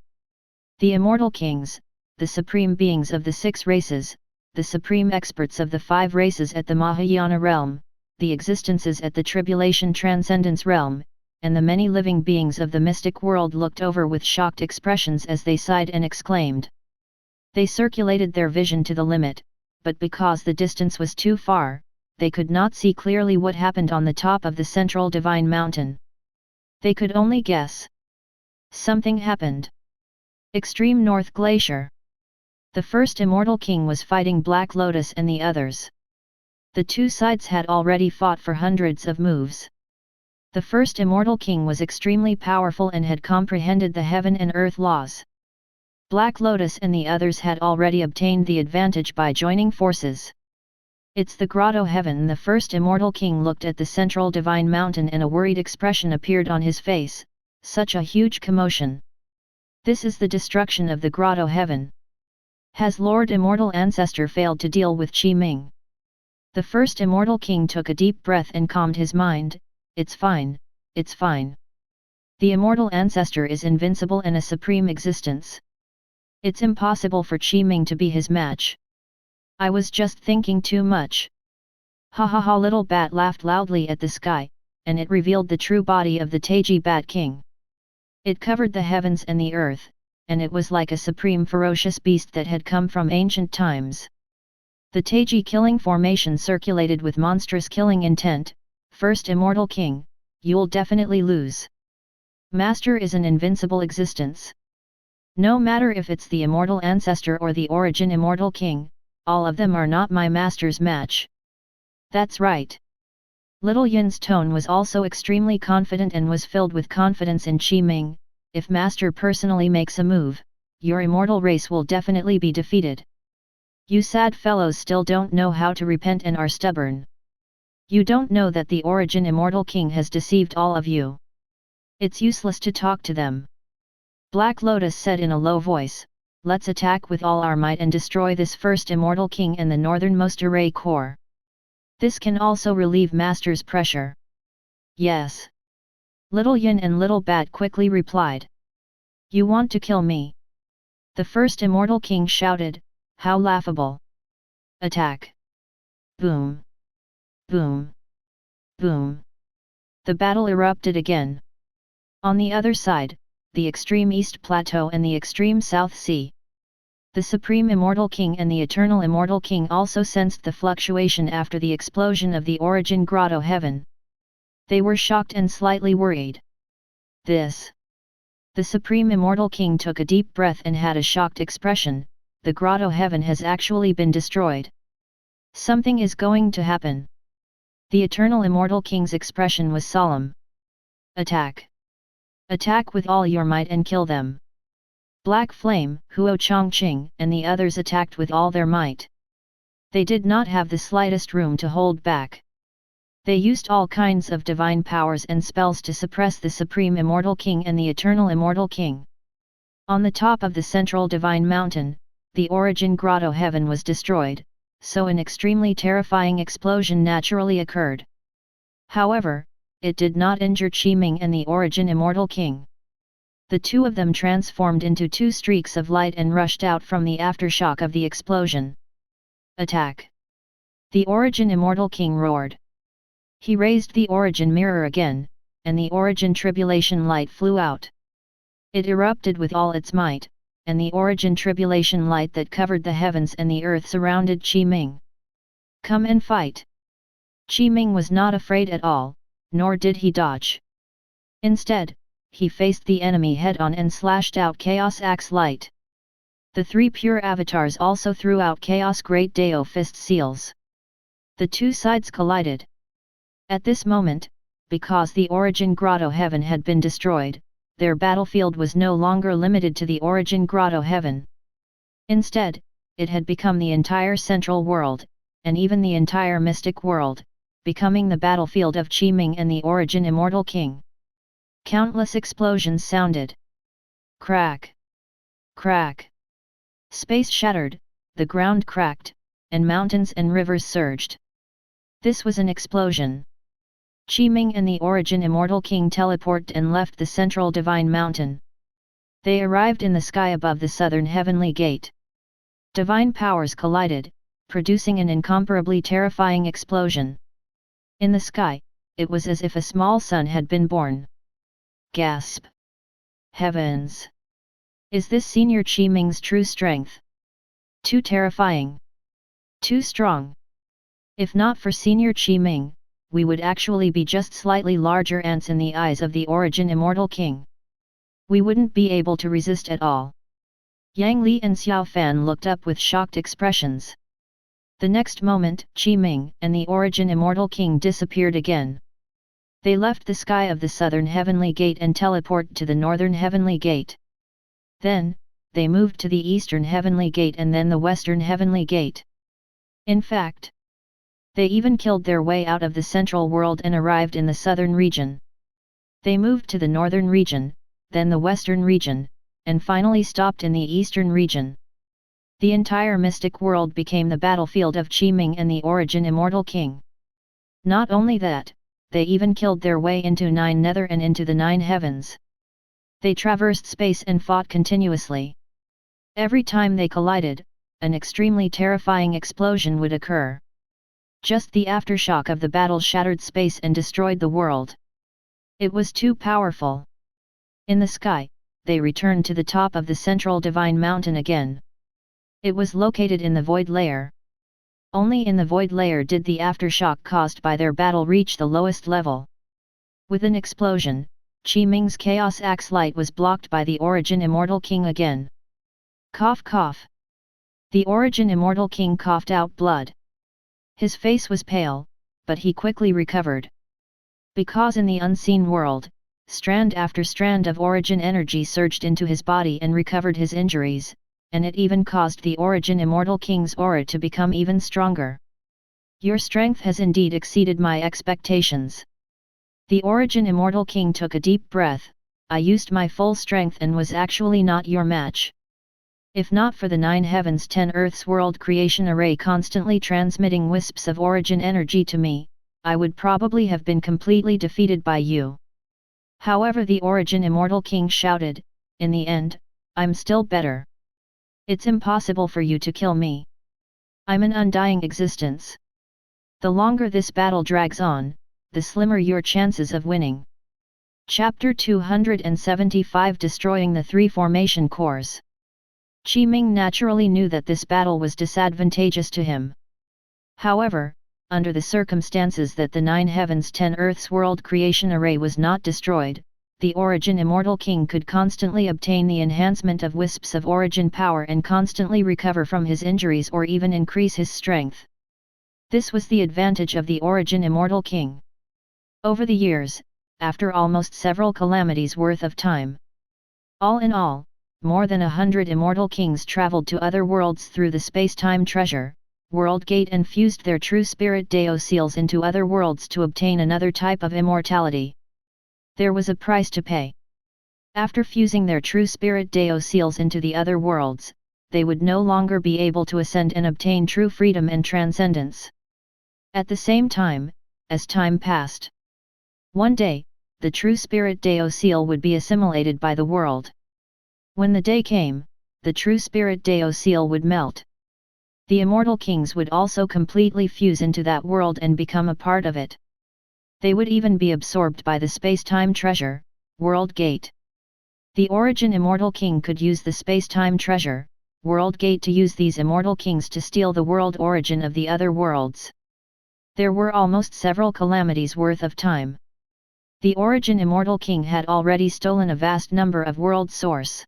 The Immortal Kings, the supreme beings of the 6 races, the supreme experts of the 5 races at the Mahayana realm, the existences at the Tribulation Transcendence realm, and the many living beings of the mystic world looked over with shocked expressions as they sighed and exclaimed. They circulated their vision to the limit, but because the distance was too far, they could not see clearly what happened on the top of the central divine mountain. They could only guess. Something happened. Extreme North Glacier. The first Immortal King was fighting Black Lotus and the others. The two sides had already fought for hundreds of moves. The first Immortal King was extremely powerful and had comprehended the heaven and earth laws. Black Lotus and the others had already obtained the advantage by joining forces. It's the Grotto Heaven. The first Immortal King looked at the central divine mountain and a worried expression appeared on his face. Such a huge commotion. This is the destruction of the Grotto Heaven. Has Lord Immortal Ancestor failed to deal with Qi Ming? The first Immortal King took a deep breath and calmed his mind. It's fine, it's fine. The Immortal Ancestor is invincible and a supreme existence. It's impossible for Qi Ming to be his match. I was just thinking too much. Ha ha ha! Little Bat laughed loudly at the sky, and it revealed the true body of the Taiji Bat King. It covered the heavens and the earth, and it was like a supreme ferocious beast that had come from ancient times. The Taiji killing formation circulated with monstrous killing intent. First Immortal King, you'll definitely lose. Master is an invincible existence. No matter if it's the Immortal Ancestor or the Origin Immortal King, all of them are not my master's match. That's right. Little Yin's tone was also extremely confident and was filled with confidence in Qi Ming. If Master personally makes a move, your immortal race will definitely be defeated. You sad fellows still don't know how to repent and are stubborn. You don't know that the Origin Immortal King has deceived all of you. It's useless to talk to them. Black Lotus said in a low voice, let's attack with all our might and destroy this first Immortal King and the northernmost array core. This can also relieve Master's pressure. Yes. Little Yin and Little Bat quickly replied. You want to kill me? The first Immortal King shouted, how laughable. Attack. Boom. Boom. Boom. The battle erupted again. On the other side, the extreme East Plateau and the extreme South Sea. The Supreme Immortal King and the Eternal Immortal King also sensed the fluctuation after the explosion of the Origin Grotto Heaven. They were shocked and slightly worried. This. The Supreme Immortal King took a deep breath and had a shocked expression. The Grotto Heaven has actually been destroyed. Something is going to happen. The eternal immortal king's expression was solemn. Attack! Attack with all your might and kill them! Black Flame, Huo Chongqing, and the others attacked with all their might. They did not have the slightest room to hold back. They used all kinds of divine powers and spells to suppress the Supreme Immortal King and the Eternal Immortal King. On the top of the central divine mountain, the origin grotto heaven was destroyed, so an extremely terrifying explosion naturally occurred. However, it did not injure Qiming and the origin Immortal King. The two of them transformed into two streaks of light and rushed out from the aftershock of the explosion. Attack! The origin Immortal King roared. He raised the origin mirror again, and the origin tribulation light flew out. It erupted with all its might, and the origin tribulation light that covered the heavens and the earth surrounded Qiming. Come and fight! Qiming was not afraid at all, nor did he dodge. Instead, he faced the enemy head-on and slashed out Chaos Axe Light. The three pure avatars also threw out Chaos Great Dao Fist Seals. The two sides collided. At this moment, because the origin grotto heaven had been destroyed, their battlefield was no longer limited to the origin grotto heaven. Instead, it had become the entire central world, and even the entire mystic world, becoming the battlefield of Qiming and the origin Immortal King. Countless explosions sounded. Crack! Crack! Space shattered, the ground cracked, and mountains and rivers surged. This was an explosion. Qiming and the origin Immortal King teleported and left the central divine mountain. They arrived in the sky above the southern heavenly gate. Divine powers collided, producing an incomparably terrifying explosion. In the sky, it was as if a small sun had been born. Gasp! Heavens! Is this Senior Qiming's true strength? Too terrifying! Too strong! If not for Senior Qiming, we would actually be just slightly larger ants in the eyes of the origin Immortal King. We wouldn't be able to resist at all. Yang Li and Xiao Fan looked up with shocked expressions. The next moment, Qiming and the origin Immortal King disappeared again. They left the sky of the southern heavenly gate and teleported to the northern heavenly gate. Then, they moved to the eastern heavenly gate and then the western heavenly gate. In fact, they even killed their way out of the central world and arrived in the southern region. They moved to the northern region, then the western region, and finally stopped in the eastern region. The entire mystic world became the battlefield of Qiming and the origin Immortal King. Not only that, they even killed their way into 9 nether and into the 9 heavens. They traversed space and fought continuously. Every time they collided, an extremely terrifying explosion would occur. Just the aftershock of the battle shattered space and destroyed the world. It was too powerful. In the sky, they returned to the top of the central divine mountain again. It was located in the void layer. Only in the void layer did the aftershock caused by their battle reach the lowest level. With an explosion, Qiming's Chaos Axe Light was blocked by the origin Immortal King again. Cough cough. The origin Immortal King coughed out blood. His face was pale, but he quickly recovered. Because in the unseen world, strand after strand of origin energy surged into his body and recovered his injuries, and it even caused the origin Immortal King's aura to become even stronger. Your strength has indeed exceeded my expectations. The origin Immortal King took a deep breath. I used my full strength and was actually not your match. If not for the 9 heavens 10 earths world creation array constantly transmitting wisps of origin energy to me, I would probably have been completely defeated by you. However, the origin Immortal King shouted, in the end, I'm still better. It's impossible for you to kill me. I'm an undying existence. The longer this battle drags on, the slimmer your chances of winning. Chapter 275 Destroying the 3 Formation Cores. Qiming naturally knew that this battle was disadvantageous to him. However, under the circumstances that the 9 heavens 10 earths world creation array was not destroyed, the origin Immortal King could constantly obtain the enhancement of wisps of origin power and constantly recover from his injuries or even increase his strength. This was the advantage of the Origin Immortal King. Over the years, after almost several calamities worth of time. All in all, more than 100 immortal kings traveled to other worlds through the space-time treasure, World Gate, and fused their true spirit Deo seals into other worlds to obtain another type of immortality. There was a price to pay. After fusing their true spirit Deo seals into the other worlds, they would no longer be able to ascend and obtain true freedom and transcendence. At the same time, as time passed, one day, the true spirit Deo seal would be assimilated by the world. When the day came, the true spirit Deo seal would melt. The immortal kings would also completely fuse into that world and become a part of it. They would even be absorbed by the space-time treasure, World Gate. The Origin Immortal King could use the space-time treasure, World Gate, to use these immortal kings to steal the world origin of the other worlds. There were almost several calamities worth of time. The Origin Immortal King had already stolen a vast number of world source.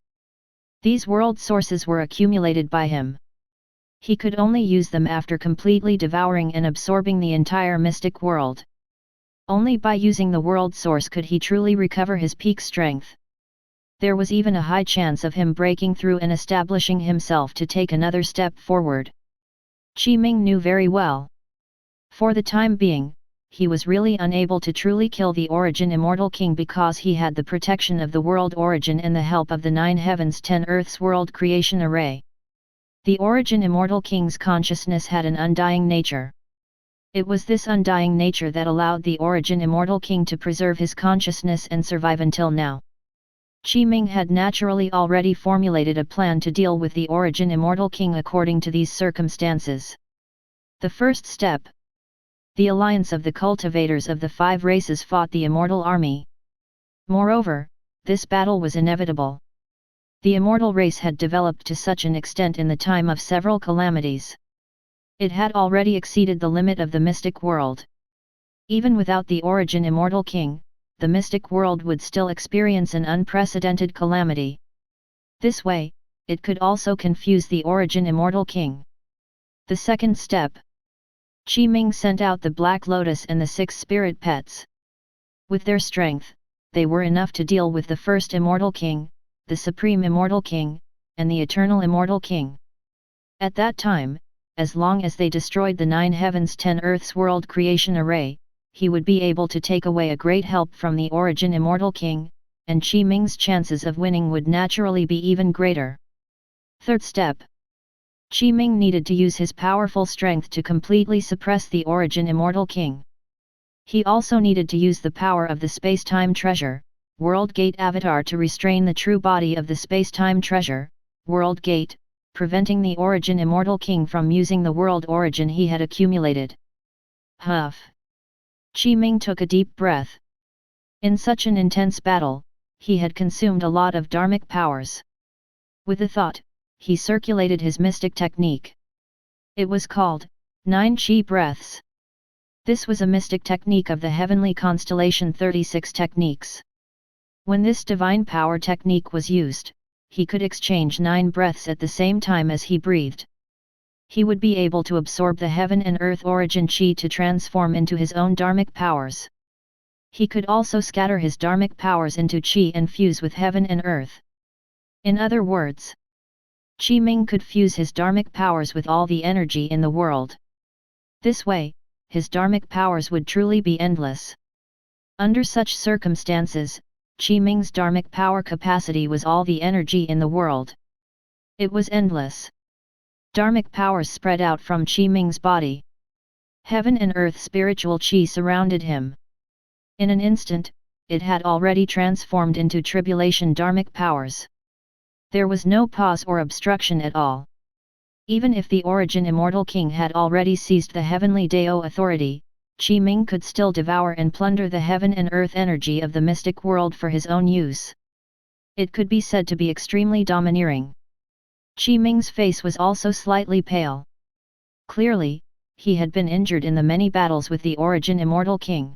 These world sources were accumulated by him. He could only use them after completely devouring and absorbing the entire mystic world. Only by using the world source could he truly recover his peak strength. There was even a high chance of him breaking through and establishing himself to take another step forward. Qi Ming knew very well. For the time being, he was really unable to truly kill the Origin Immortal King because he had the protection of the world origin and the help of the 9 heavens 10 earths world creation array. The Origin Immortal King's consciousness had an undying nature. It was this undying nature that allowed the Origin Immortal King to preserve his consciousness and survive until now. Qi Ming had naturally already formulated a plan to deal with the Origin Immortal King according to these circumstances. The first step. The alliance of the cultivators of the 5 races fought the immortal army. Moreover, this battle was inevitable. The immortal race had developed to such an extent in the time of several calamities. It had already exceeded the limit of the mystic world. Even without the Origin Immortal King, the mystic world would still experience an unprecedented calamity. This way, it could also confuse the Origin Immortal King. The second step. Qi Ming sent out the Black Lotus and the 6 spirit pets. With their strength, they were enough to deal with the first Immortal King, the Supreme Immortal King, and the Eternal Immortal King. At that time, as long as they destroyed the 9 heavens 10 earths world creation array, he would be able to take away a great help from the Origin Immortal King, and Qi Ming's chances of winning would naturally be even greater. Third step. Qi Ming needed to use his powerful strength to completely suppress the Origin Immortal King. He also needed to use the power of the space-time treasure, World Gate avatar, to restrain the true body of the space-time treasure, World Gate, preventing the Origin Immortal King from using the world origin he had accumulated. Huff! Qi Ming took a deep breath. In such an intense battle, he had consumed a lot of dharmic powers. With a thought, he circulated his mystic technique. It was called 9 Qi breaths. This was a mystic technique of the heavenly constellation 36 techniques. When this divine power technique was used, he could exchange 9 breaths at the same time as he breathed. He would be able to absorb the heaven and earth origin Qi to transform into his own dharmic powers. He could also scatter his dharmic powers into Qi and fuse with heaven and earth. In other words, Qi Ming could fuse his dharmic powers with all the energy in the world. This way, his dharmic powers would truly be endless. Under such circumstances, Qi Ming's dharmic power capacity was all the energy in the world. It was endless. Dharmic powers spread out from Qi Ming's body. Heaven and earth spiritual Qi surrounded him. In an instant, it had already transformed into tribulation dharmic powers. There was no pause or obstruction at all. Even if the Origin Immortal King had already seized the heavenly Deo authority, Qi Ming could still devour and plunder the heaven and earth energy of the mystic world for his own use. It could be said to be extremely domineering. Qi Ming's face was also slightly pale. Clearly, he had been injured in the many battles with the Origin Immortal King.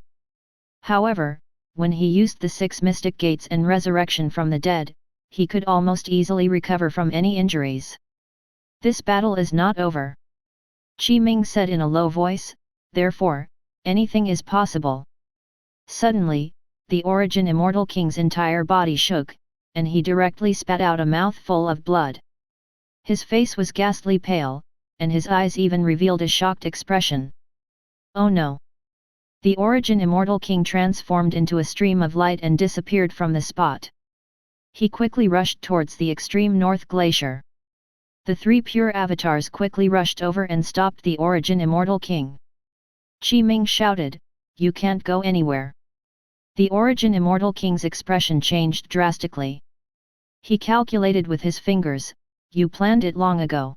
However, when he used the 6 mystic gates and resurrection from the dead, he could almost easily recover from any injuries. This battle is not over. Qi Ming said in a low voice, therefore, anything is possible. Suddenly, the Origin Immortal King's entire body shook, and he directly spat out a mouthful of blood. His face was ghastly pale, and his eyes even revealed a shocked expression. Oh no! The Origin Immortal King transformed into a stream of light and disappeared from the spot. He quickly rushed towards the extreme north glacier. The three pure avatars quickly rushed over and stopped the Origin Immortal King. Qi Ming shouted, "You can't go anywhere." The Origin Immortal King's expression changed drastically. He calculated with his fingers, "You planned it long ago."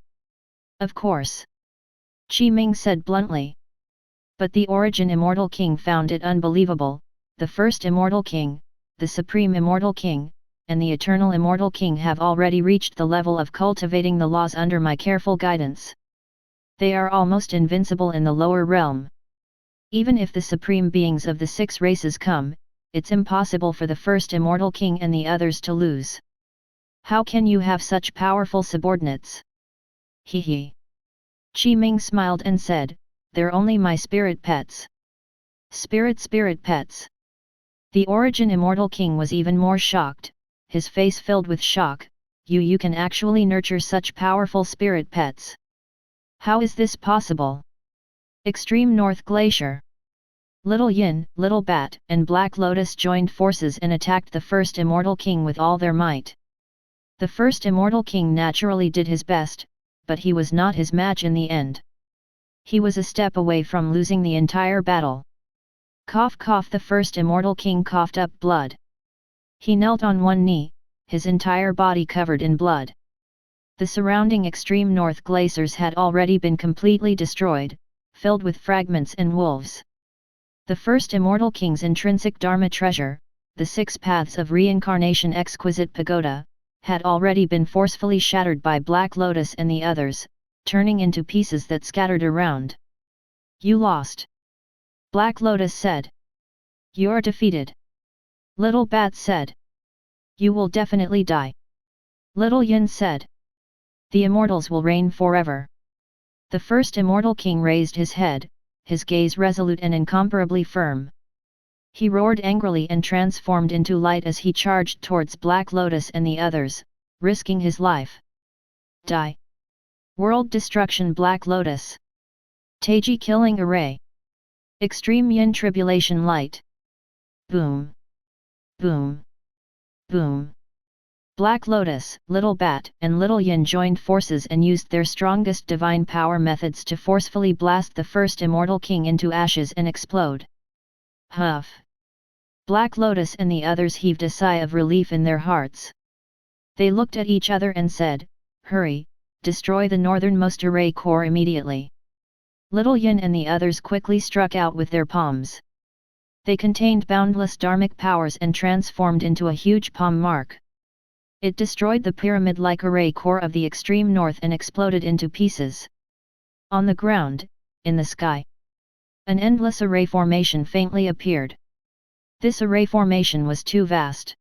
"Of course," Qi Ming said bluntly. But the Origin Immortal King found it unbelievable. The first Immortal King, the Supreme Immortal King, and the Eternal Immortal King have already reached the level of cultivating the laws under my careful guidance. They are almost invincible in the lower realm. Even if the supreme beings of the 6 races come, it's impossible for the first Immortal King and the others to lose. How can you have such powerful subordinates? He he. Qi Ming smiled and said, "They're only my spirit pets." Spirit pets. The Origin Immortal King was even more shocked, his face filled with shock. You can actually nurture such powerful spirit pets. How is this possible? Extreme North Glacier. Little Yin, Little Bat, and Black Lotus joined forces and attacked the first Immortal King with all their might. The first Immortal King naturally did his best, but he was not his match in the end. He was a step away from losing the entire battle. Cough cough, the first Immortal King coughed up blood. He knelt on one knee, his entire body covered in blood. The surrounding extreme north glaciers had already been completely destroyed, filled with fragments and wolves. The first Immortal King's intrinsic Dharma treasure, the 6 paths of reincarnation exquisite pagoda, had already been forcefully shattered by Black Lotus and the others, turning into pieces that scattered around. "You lost," Black Lotus said. "You're defeated," Little Bat said. "You will definitely die," Little Yin said. "The immortals will reign forever." The first Immortal King raised his head, his gaze resolute and incomparably firm. He roared angrily and transformed into light as he charged towards Black Lotus and the others, risking his life. Die! World destruction. Black Lotus. Taiji killing array. Extreme Yin tribulation light. Boom! Boom! Boom! Black Lotus, Little Bat, and Little Yin joined forces and used their strongest divine power methods to forcefully blast the first Immortal King into ashes and explode. Huff! Black Lotus and the others heaved a sigh of relief in their hearts. They looked at each other and said, "Hurry, destroy the northernmost array core immediately." Little Yin and the others quickly struck out with their palms. They contained boundless dharmic powers and transformed into a huge palm mark. It destroyed the pyramid-like array core of the extreme north and exploded into pieces. On the ground, in the sky, an endless array formation faintly appeared. This array formation was too vast.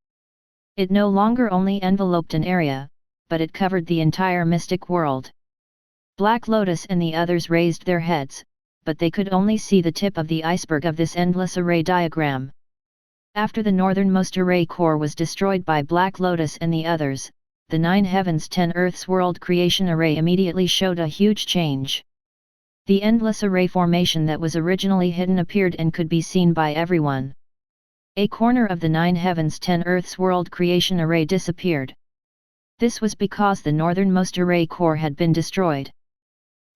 It no longer only enveloped an area, but it covered the entire mystic world. Black Lotus and the others raised their heads, but they could only see the tip of the iceberg of this endless array diagram. After the northernmost array core was destroyed by Black Lotus and the others, the 9 heavens 10 earths world creation array immediately showed a huge change. The endless array formation that was originally hidden appeared and could be seen by everyone. A corner of the 9 heavens 10 earths world creation array disappeared. This was because the northernmost array core had been destroyed.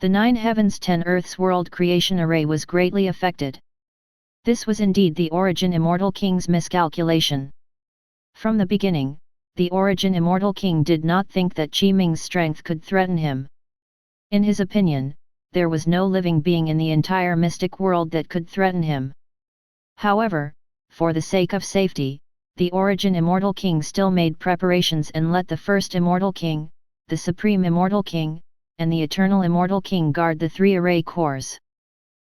The 9 heavens 10 earths world creation array was greatly affected. This was indeed the Origin Immortal King's miscalculation. From the beginning, the Origin Immortal King did not think that Qi Ming's strength could threaten him. In his opinion, there was no living being in the entire mystic world that could threaten him. However, for the sake of safety, the Origin Immortal King still made preparations and let the first Immortal King, the Supreme Immortal King, and the Eternal Immortal King guard the 3 array cores.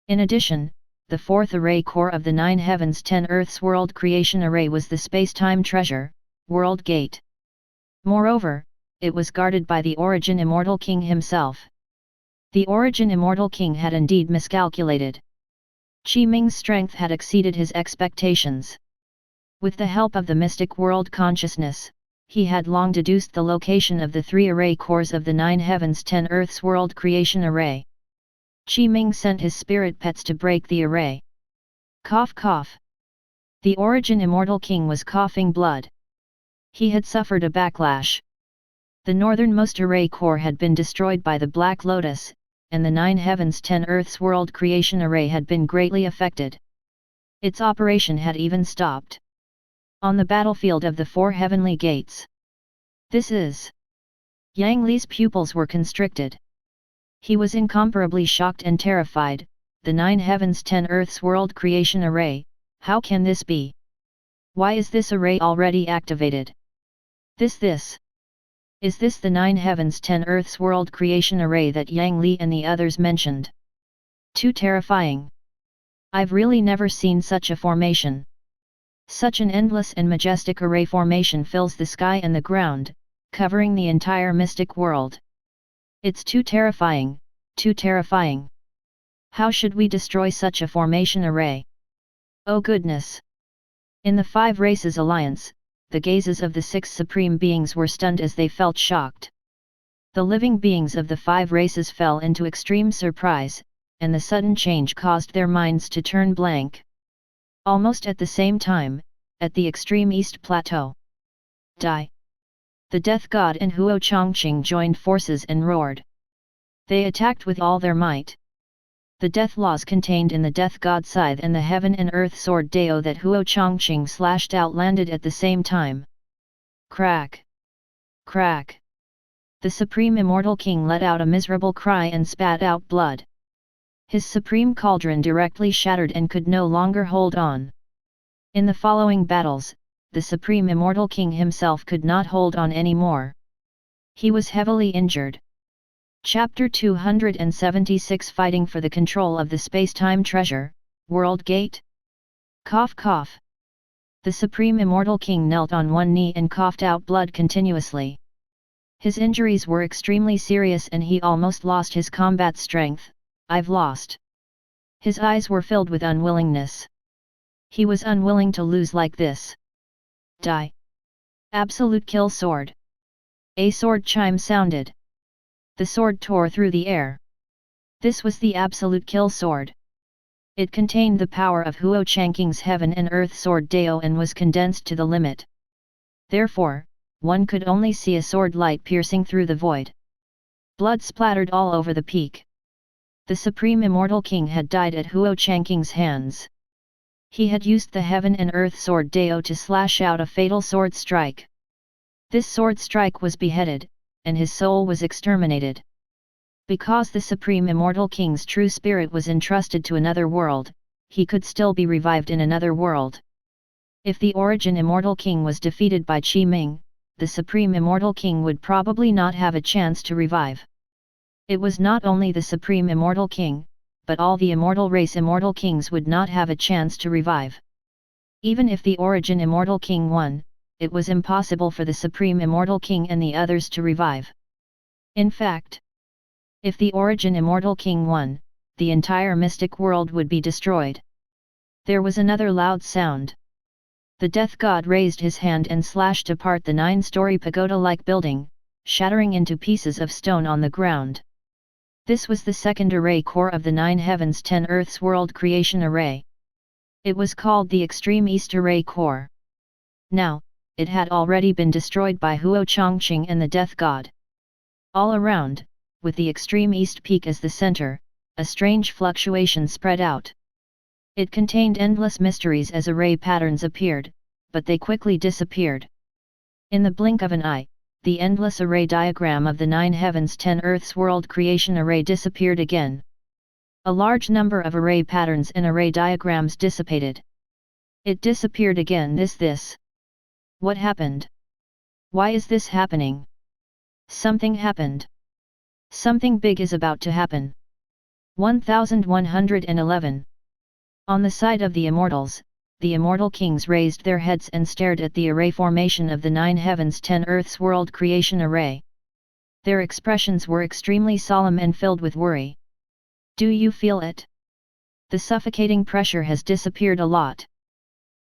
In addition, the 4th array core of the 9 heavens 10 earths world creation array was the Spacetime treasure, World Gate. Moreover, it was guarded by the Origin Immortal King himself. The Origin Immortal King had indeed miscalculated. Qi Ming's strength had exceeded his expectations. With the help of the mystic world consciousness, he had long deduced the location of the 3 array cores of the 9 heavens 10 earths world creation array. Qi Ming sent his spirit pets to break the array. Cough cough. The Origin Immortal King was coughing blood. He had suffered a backlash. The northernmost array core had been destroyed by the Black Lotus, and the 9 heavens 10 earths world creation array had been greatly affected. Its operation had even stopped. On the battlefield of the 4 heavenly gates. This is. Yang Li's pupils were constricted. He was incomparably shocked and terrified. The 9 heavens 10 earths world creation array, how can this be? Why is this array already activated? This. Is this the 9 heavens 10 earths world creation array that Yang Li and the others mentioned? Too terrifying. I've really never seen such a formation. Such an endless and majestic array formation fills the sky and the ground, covering the entire mystic world. It's too terrifying, too terrifying. How should we destroy such a formation array? Oh goodness! In the 5 Races Alliance, the gazes of the 6 Supreme Beings were stunned as they felt shocked. The living beings of the 5 races fell into extreme surprise, and the sudden change caused their minds to turn blank. Almost at the same time, at the extreme East Plateau. Die! The Death God and Huo Chongqing joined forces and roared. They attacked with all their might. The death laws contained in the Death God Scythe and the Heaven and Earth Sword Dao that Huo Chongqing slashed out landed at the same time. Crack! Crack! The Supreme Immortal King let out a miserable cry and spat out blood. His supreme cauldron directly shattered and could no longer hold on. In the following battles, the Supreme Immortal King himself could not hold on anymore. He was heavily injured. Chapter 276 Fighting for the Control of the Spacetime Treasure, World Gate? Cough cough. The Supreme Immortal King knelt on one knee and coughed out blood continuously. His injuries were extremely serious and he almost lost his combat strength. I've lost. His eyes were filled with unwillingness. He was unwilling to lose like this. Die. Absolute kill sword. A sword chime sounded. The sword tore through the air. This was the absolute kill sword. It contained the power of Huo Changqing's Heaven and Earth Sword Dao and was condensed to the limit. Therefore, one could only see a sword light piercing through the void. Blood splattered all over the peak. The Supreme Immortal King had died at Huo Changqing's hands. He had used the Heaven and Earth Sword Dao to slash out a fatal sword strike. This sword strike was beheaded, and his soul was exterminated. Because the Supreme Immortal King's true spirit was entrusted to another world, he could still be revived in another world. If the Origin Immortal King was defeated by Qi Ming, the Supreme Immortal King would probably not have a chance to revive. It was not only the Supreme Immortal King, but all the Immortal Race Immortal Kings would not have a chance to revive. Even if the Origin Immortal King won, it was impossible for the Supreme Immortal King and the others to revive. In fact, if the Origin Immortal King won, the entire mystic world would be destroyed. There was another loud sound. The Death God raised his hand and slashed apart the 9-story pagoda-like building, shattering into pieces of stone on the ground. This was the second array core of the 9 heavens 10 earths world creation array. It was called the Extreme East Array Core. Now, it had already been destroyed by Huo Chongqing and the Death God. All around, with the Extreme East Peak as the center, a strange fluctuation spread out. It contained endless mysteries as array patterns appeared, but they quickly disappeared. In the blink of an eye, the endless array diagram of the 9 heavens 10 earths world creation array disappeared again. A large number of array patterns and array diagrams dissipated. It disappeared again. This. What happened? Why is this happening? Something happened. Something big is about to happen. 1111. On the side of the immortals, the immortal kings raised their heads and stared at the array formation of the 9 heavens 10 earths world creation array. Their expressions were extremely solemn and filled with worry. Do you feel it? The suffocating pressure has disappeared a lot.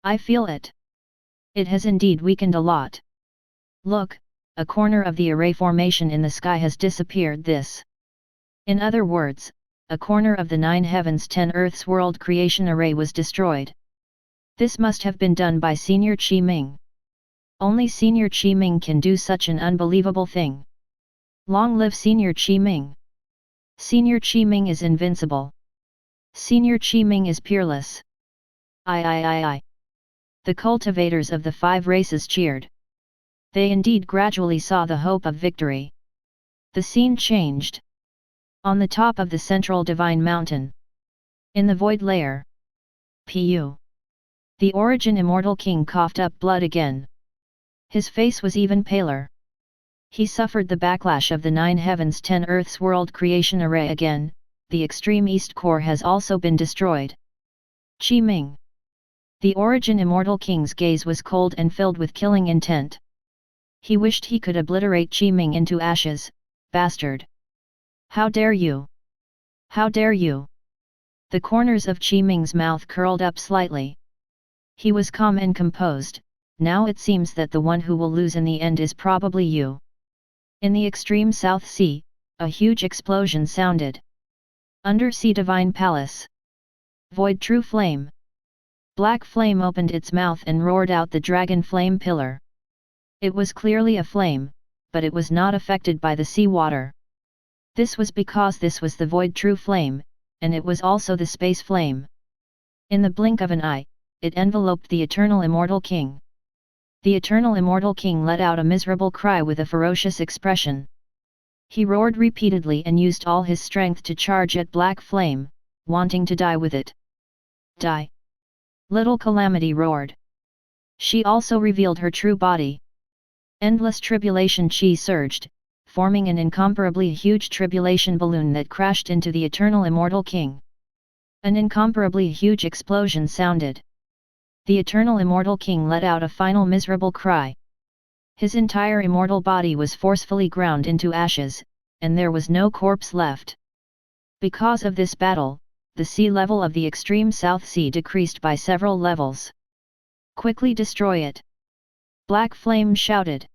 I feel it. It has indeed weakened a lot. Look, a corner of the array formation in the sky has disappeared. In other words, a corner of the 9 heavens 10 earths world creation array was destroyed. This must have been done by Senior Qi Ming. Only Senior Qi Ming can do such an unbelievable thing. Long live Senior Qi Ming! Senior Qi Ming is invincible. Senior Qi Ming is peerless. I. The cultivators of the 5 races cheered. They indeed gradually saw the hope of victory. The scene changed. On the top of the central divine mountain. In the void layer. Pu. The origin immortal king coughed up blood again. His face was even paler. He suffered the backlash of the 9 heavens 10 earths world creation array again. The extreme east core has also been destroyed. Qi Ming. The origin immortal king's gaze was cold and filled with killing intent. He wished he could obliterate Qi Ming into ashes. Bastard! How dare you! How dare you! The corners of Qi Ming's mouth curled up slightly. He was calm and composed. Now it seems that the one who will lose in the end is probably you. In the extreme South Sea, a huge explosion sounded. Undersea Divine Palace. Void True Flame. Black Flame opened its mouth and roared out the Dragon Flame Pillar. It was clearly a flame, but it was not affected by the sea water. This was because this was the Void True Flame, and it was also the Space Flame. In the blink of an eye, it enveloped the Eternal Immortal King. The Eternal Immortal King let out a miserable cry with a ferocious expression. He roared repeatedly and used all his strength to charge at Black Flame, wanting to die with it. Die! Little Calamity roared. She also revealed her true body. Endless tribulation chi surged, forming an incomparably huge tribulation balloon that crashed into the Eternal Immortal King. An incomparably huge explosion sounded. The Eternal Immortal King let out a final miserable cry. His entire immortal body was forcefully ground into ashes, and there was no corpse left. Because of this battle, the sea level of the extreme South Sea decreased by several levels. Quickly destroy it! Black Flame shouted.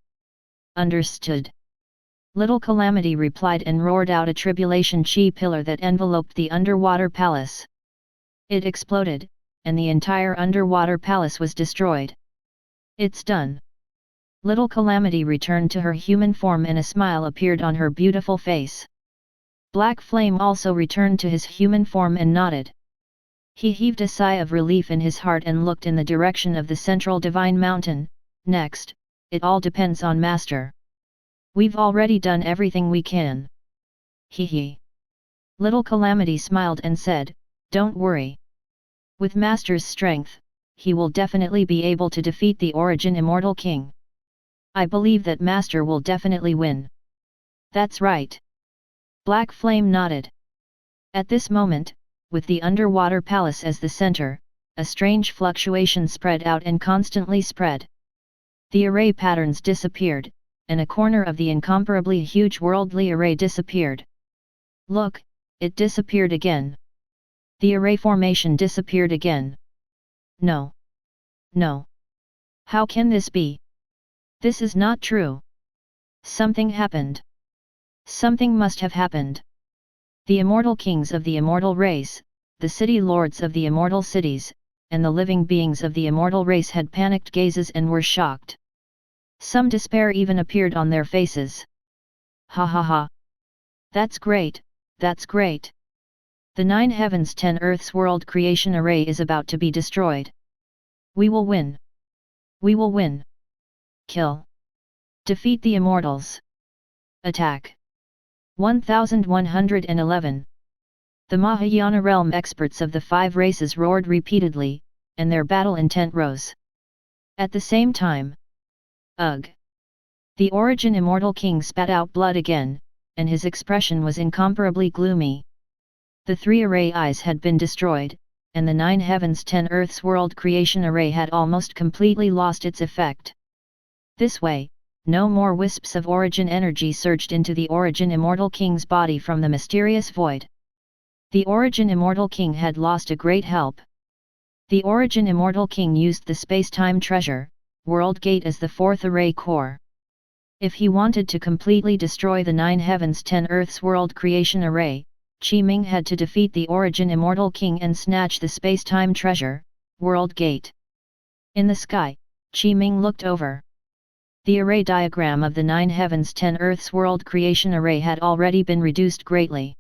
Understood. Little Calamity replied and roared out a tribulation chi pillar that enveloped the underwater palace. It exploded, and the entire underwater palace was destroyed. It's done. Little Calamity returned to her human form and a smile appeared on her beautiful face. Black Flame also returned to his human form and nodded. He heaved a sigh of relief in his heart and looked in the direction of the central divine mountain. Next, it all depends on Master. We've already done everything we can. Hee. Little Calamity smiled and said, don't worry. With Master's strength, he will definitely be able to defeat the Origin Immortal King. I believe that Master will definitely win. That's right. Black Flame nodded. At this moment, with the underwater palace as the center, a strange fluctuation spread out and constantly spread. The array patterns disappeared, and a corner of the incomparably huge worldly array disappeared. Look, it disappeared again. The array formation disappeared again. No. No. How can this be? This is not true. Something happened. Something must have happened. The immortal kings of the immortal race, the city lords of the immortal cities, and the living beings of the immortal race had panicked gazes and were shocked. Some despair even appeared on their faces. Ha ha ha. That's great, that's great. The 9 heavens 10 earths world creation array is about to be destroyed. We will win. We will win. Kill. Defeat the immortals. Attack. 1111. The Mahayana realm experts of the 5 races roared repeatedly, and their battle intent rose. At the same time, ugh! The Origin Immortal King spat out blood again, and his expression was incomparably gloomy. The 3 array eyes had been destroyed, and the 9 heavens 10 earths world creation array had almost completely lost its effect. This way, no more wisps of origin energy surged into the Origin Immortal King's body from the mysterious void. The Origin Immortal King had lost a great help. The Origin Immortal King used the Spacetime Treasure, World Gate as the fourth array core. If he wanted to completely destroy the 9 heavens 10 earths world creation array, Qi-Ming had to defeat the Origin Immortal King and snatch the Spacetime Treasure, World Gate. In the sky, Qi-Ming looked over. The array diagram of the 9 heavens 10 earths world creation array had already been reduced greatly.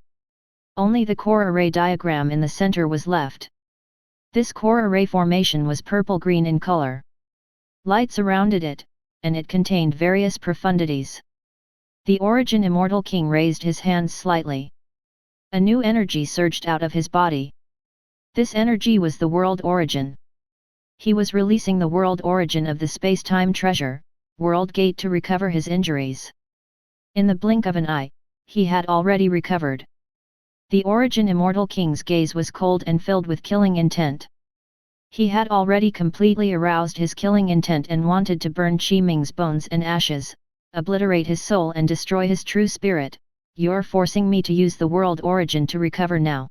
Only the core array diagram in the center was left. This core array formation was purple-green in color. Light surrounded it, and it contained various profundities. The Origin Immortal King raised his hands slightly. A new energy surged out of his body. This energy was the World Origin. He was releasing the World Origin of the Spacetime Treasure, World Gate to recover his injuries. In the blink of an eye, he had already recovered. The Origin Immortal King's gaze was cold and filled with killing intent. He had already completely aroused his killing intent and wanted to burn Qi-Ming's bones and ashes, obliterate his soul and destroy his true spirit. You're forcing me to use the World Origin to recover now.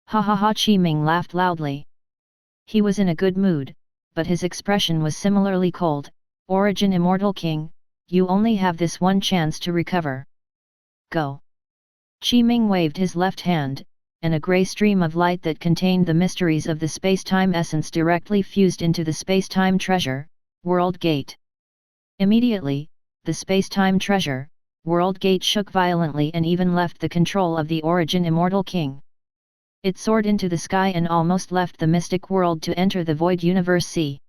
Ha ha ha! Qi-Ming laughed loudly. He was in a good mood, but his expression was similarly cold. Origin Immortal King, you only have this one chance to recover. Go! Qi-Ming waved his left hand, and a grey stream of light that contained the mysteries of the space-time essence directly fused into the space-time treasure, World Gate. Immediately, the space-time treasure, World Gate shook violently and even left the control of the Origin Immortal King. It soared into the sky and almost left the mystic world to enter the void universe sea.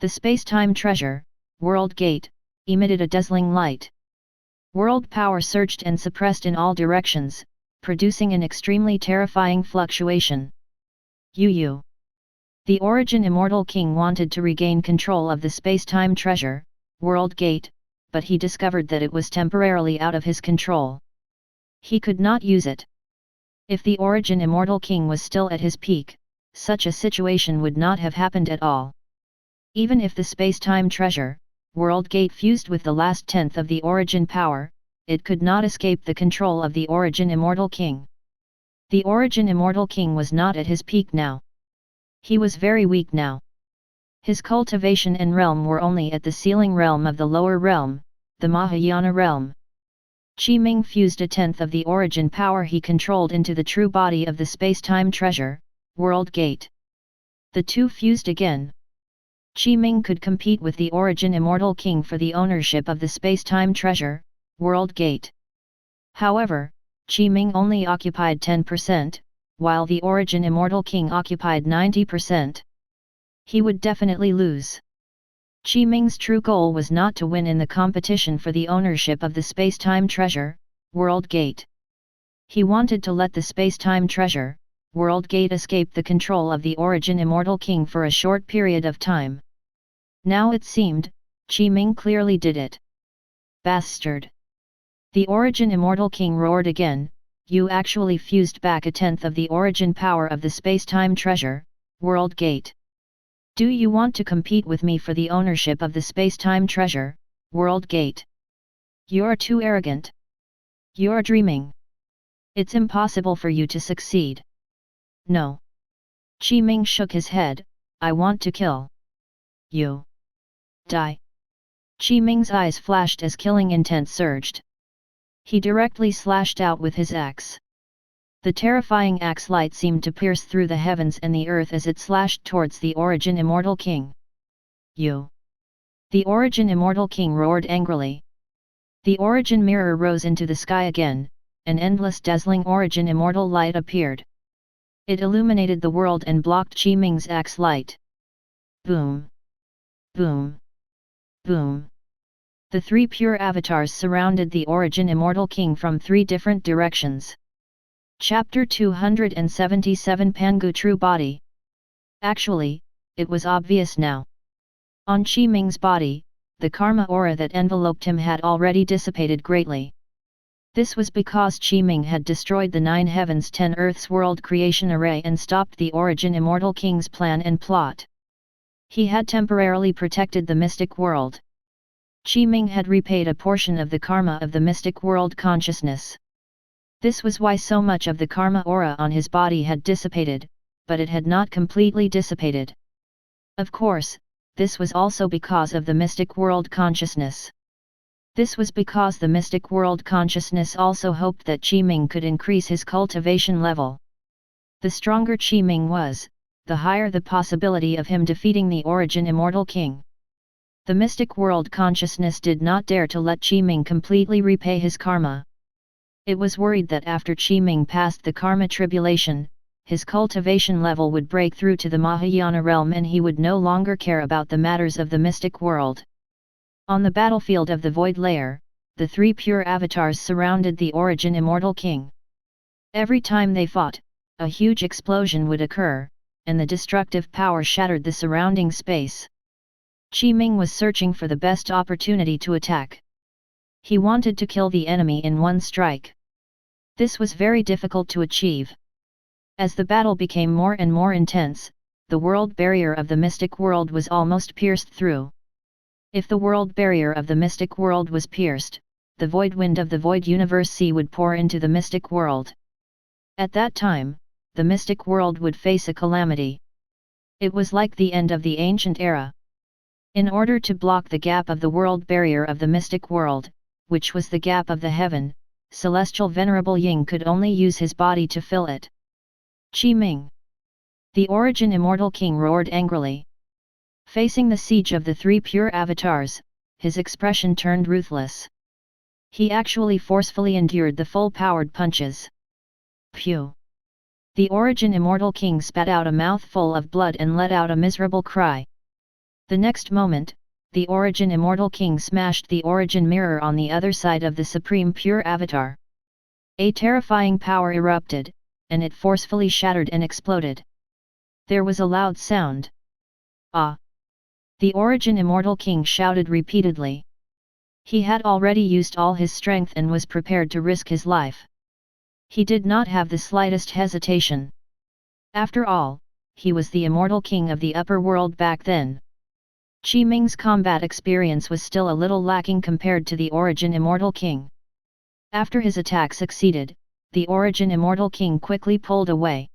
The space-time treasure, World Gate, emitted a dazzling light. World power surged and suppressed in all directions, producing an extremely terrifying fluctuation. The Origin Immortal King wanted to regain control of the space-time treasure, World Gate, but he discovered that it was temporarily out of his control. He could not use it. If the Origin Immortal King was still at his peak, such a situation would not have happened at all. Even if the space-time treasure, World Gate fused with the last tenth of the Origin power, it could not escape the control of the Origin Immortal King. The Origin Immortal King was not at his peak now. He was very weak now. His cultivation and realm were only at the ceiling realm of the lower realm, the Mahayana realm. Qi-Ming fused a tenth of the Origin power he controlled into the true body of the space-time treasure, World Gate. The two fused again. Qi-Ming could compete with the Origin Immortal King for the ownership of the space-time treasure, World Gate. However, Qi-Ming only occupied 10%, while the Origin Immortal King occupied 90%. He would definitely lose. Qi-Ming's true goal was not to win in the competition for the ownership of the space-time treasure, World Gate. He wanted to let the space-time treasure, World Gate escape the control of the Origin Immortal King for a short period of time. Now it seemed, Qi-Ming clearly did it. Bastard! The Origin Immortal King roared again, you actually fused back a tenth of the Origin power of the space-time treasure, World Gate. Do you want to compete with me for the ownership of the space-time treasure, World Gate? You're too arrogant. You're dreaming. It's impossible for you to succeed. No. Qi-Ming shook his head, I want to kill you. Die. Qi-Ming's eyes flashed as killing intent surged. He directly slashed out with his axe. The terrifying axe light seemed to pierce through the heavens and the earth as it slashed towards the Origin Immortal King. You! The Origin Immortal King roared angrily. The Origin mirror rose into the sky again, an endless dazzling Origin Immortal light appeared. It illuminated the world and blocked Qi-Ming's axe light. Boom! Boom! Boom! The three pure avatars surrounded the Origin Immortal King from three different directions. Chapter 277 Pangu True Body. Actually, it was obvious now. On Qi-Ming's body, the karma aura that enveloped him had already dissipated greatly. This was because Qi-Ming had destroyed the 9 heavens 10 earths world creation array and stopped the Origin Immortal King's plan and plot. He had temporarily protected the mystic world. Qi-Ming had repaid a portion of the karma of the mystic world consciousness. This was why so much of the karma aura on his body had dissipated, but it had not completely dissipated. Of course, this was also because of the mystic world consciousness. This was because the mystic world consciousness also hoped that Qiming could increase his cultivation level. The stronger Qiming was, the higher the possibility of him defeating the Origin Immortal King. The mystic world consciousness did not dare to let Qiming completely repay his karma. It was worried that after Qiming passed the karma tribulation, his cultivation level would break through to the Mahayana realm and he would no longer care about the matters of the mystic world. On the battlefield of the Void Layer, the three pure avatars surrounded the Origin Immortal King. Every time they fought, a huge explosion would occur, and the destructive power shattered the surrounding space. Qiming was searching for the best opportunity to attack. He wanted to kill the enemy in one strike. This was very difficult to achieve. As the battle became more and more intense, the world barrier of the mystic world was almost pierced through. If the world barrier of the mystic world was pierced, the void wind of the void universe sea would pour into the mystic world. At that time, the mystic world would face a calamity. It was like the end of the ancient era. In order to block the gap of the world barrier of the mystic world, which was the gap of the heaven, celestial venerable Ying could only use his body to fill it. Qiming! The Origin Immortal King roared angrily. Facing the siege of the three pure avatars, his expression turned ruthless. He actually forcefully endured the full-powered punches. Phew! The Origin Immortal King spat out a mouthful of blood and let out a miserable cry. The next moment, the Origin Immortal King smashed the Origin Mirror on the other side of the Supreme Pure Avatar. A terrifying power erupted, and it forcefully shattered and exploded. There was a loud sound. Ah! The Origin Immortal King shouted repeatedly. He had already used all his strength and was prepared to risk his life. He did not have the slightest hesitation. After all, he was the Immortal King of the upper world back then. Qiming's combat experience was still a little lacking compared to the Origin Immortal King. After his attack succeeded, the Origin Immortal King quickly pulled away.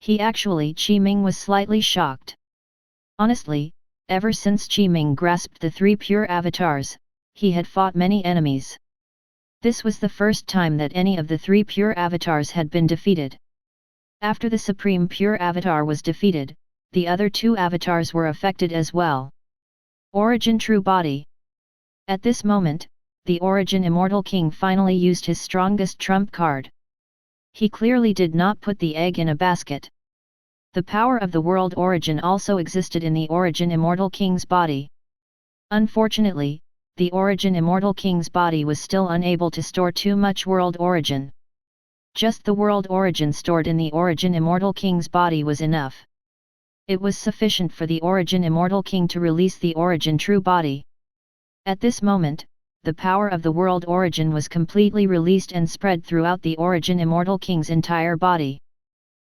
Qiming was slightly shocked. Honestly, ever since Qiming grasped the three pure avatars, he had fought many enemies. This was the first time that any of the three pure avatars had been defeated. After the Supreme Pure Avatar was defeated, the other two avatars were affected as well. Origin True Body. At this moment, the Origin Immortal King finally used his strongest trump card. He clearly did not put the egg in a basket. The power of the world origin also existed in the Origin Immortal King's body. Unfortunately, the Origin Immortal King's body was still unable to store too much world origin. Just the world origin stored in the Origin Immortal King's body was enough. It was sufficient for the Origin Immortal King to release the Origin True Body. At this moment, the power of the world origin was completely released and spread throughout the Origin Immortal King's entire body.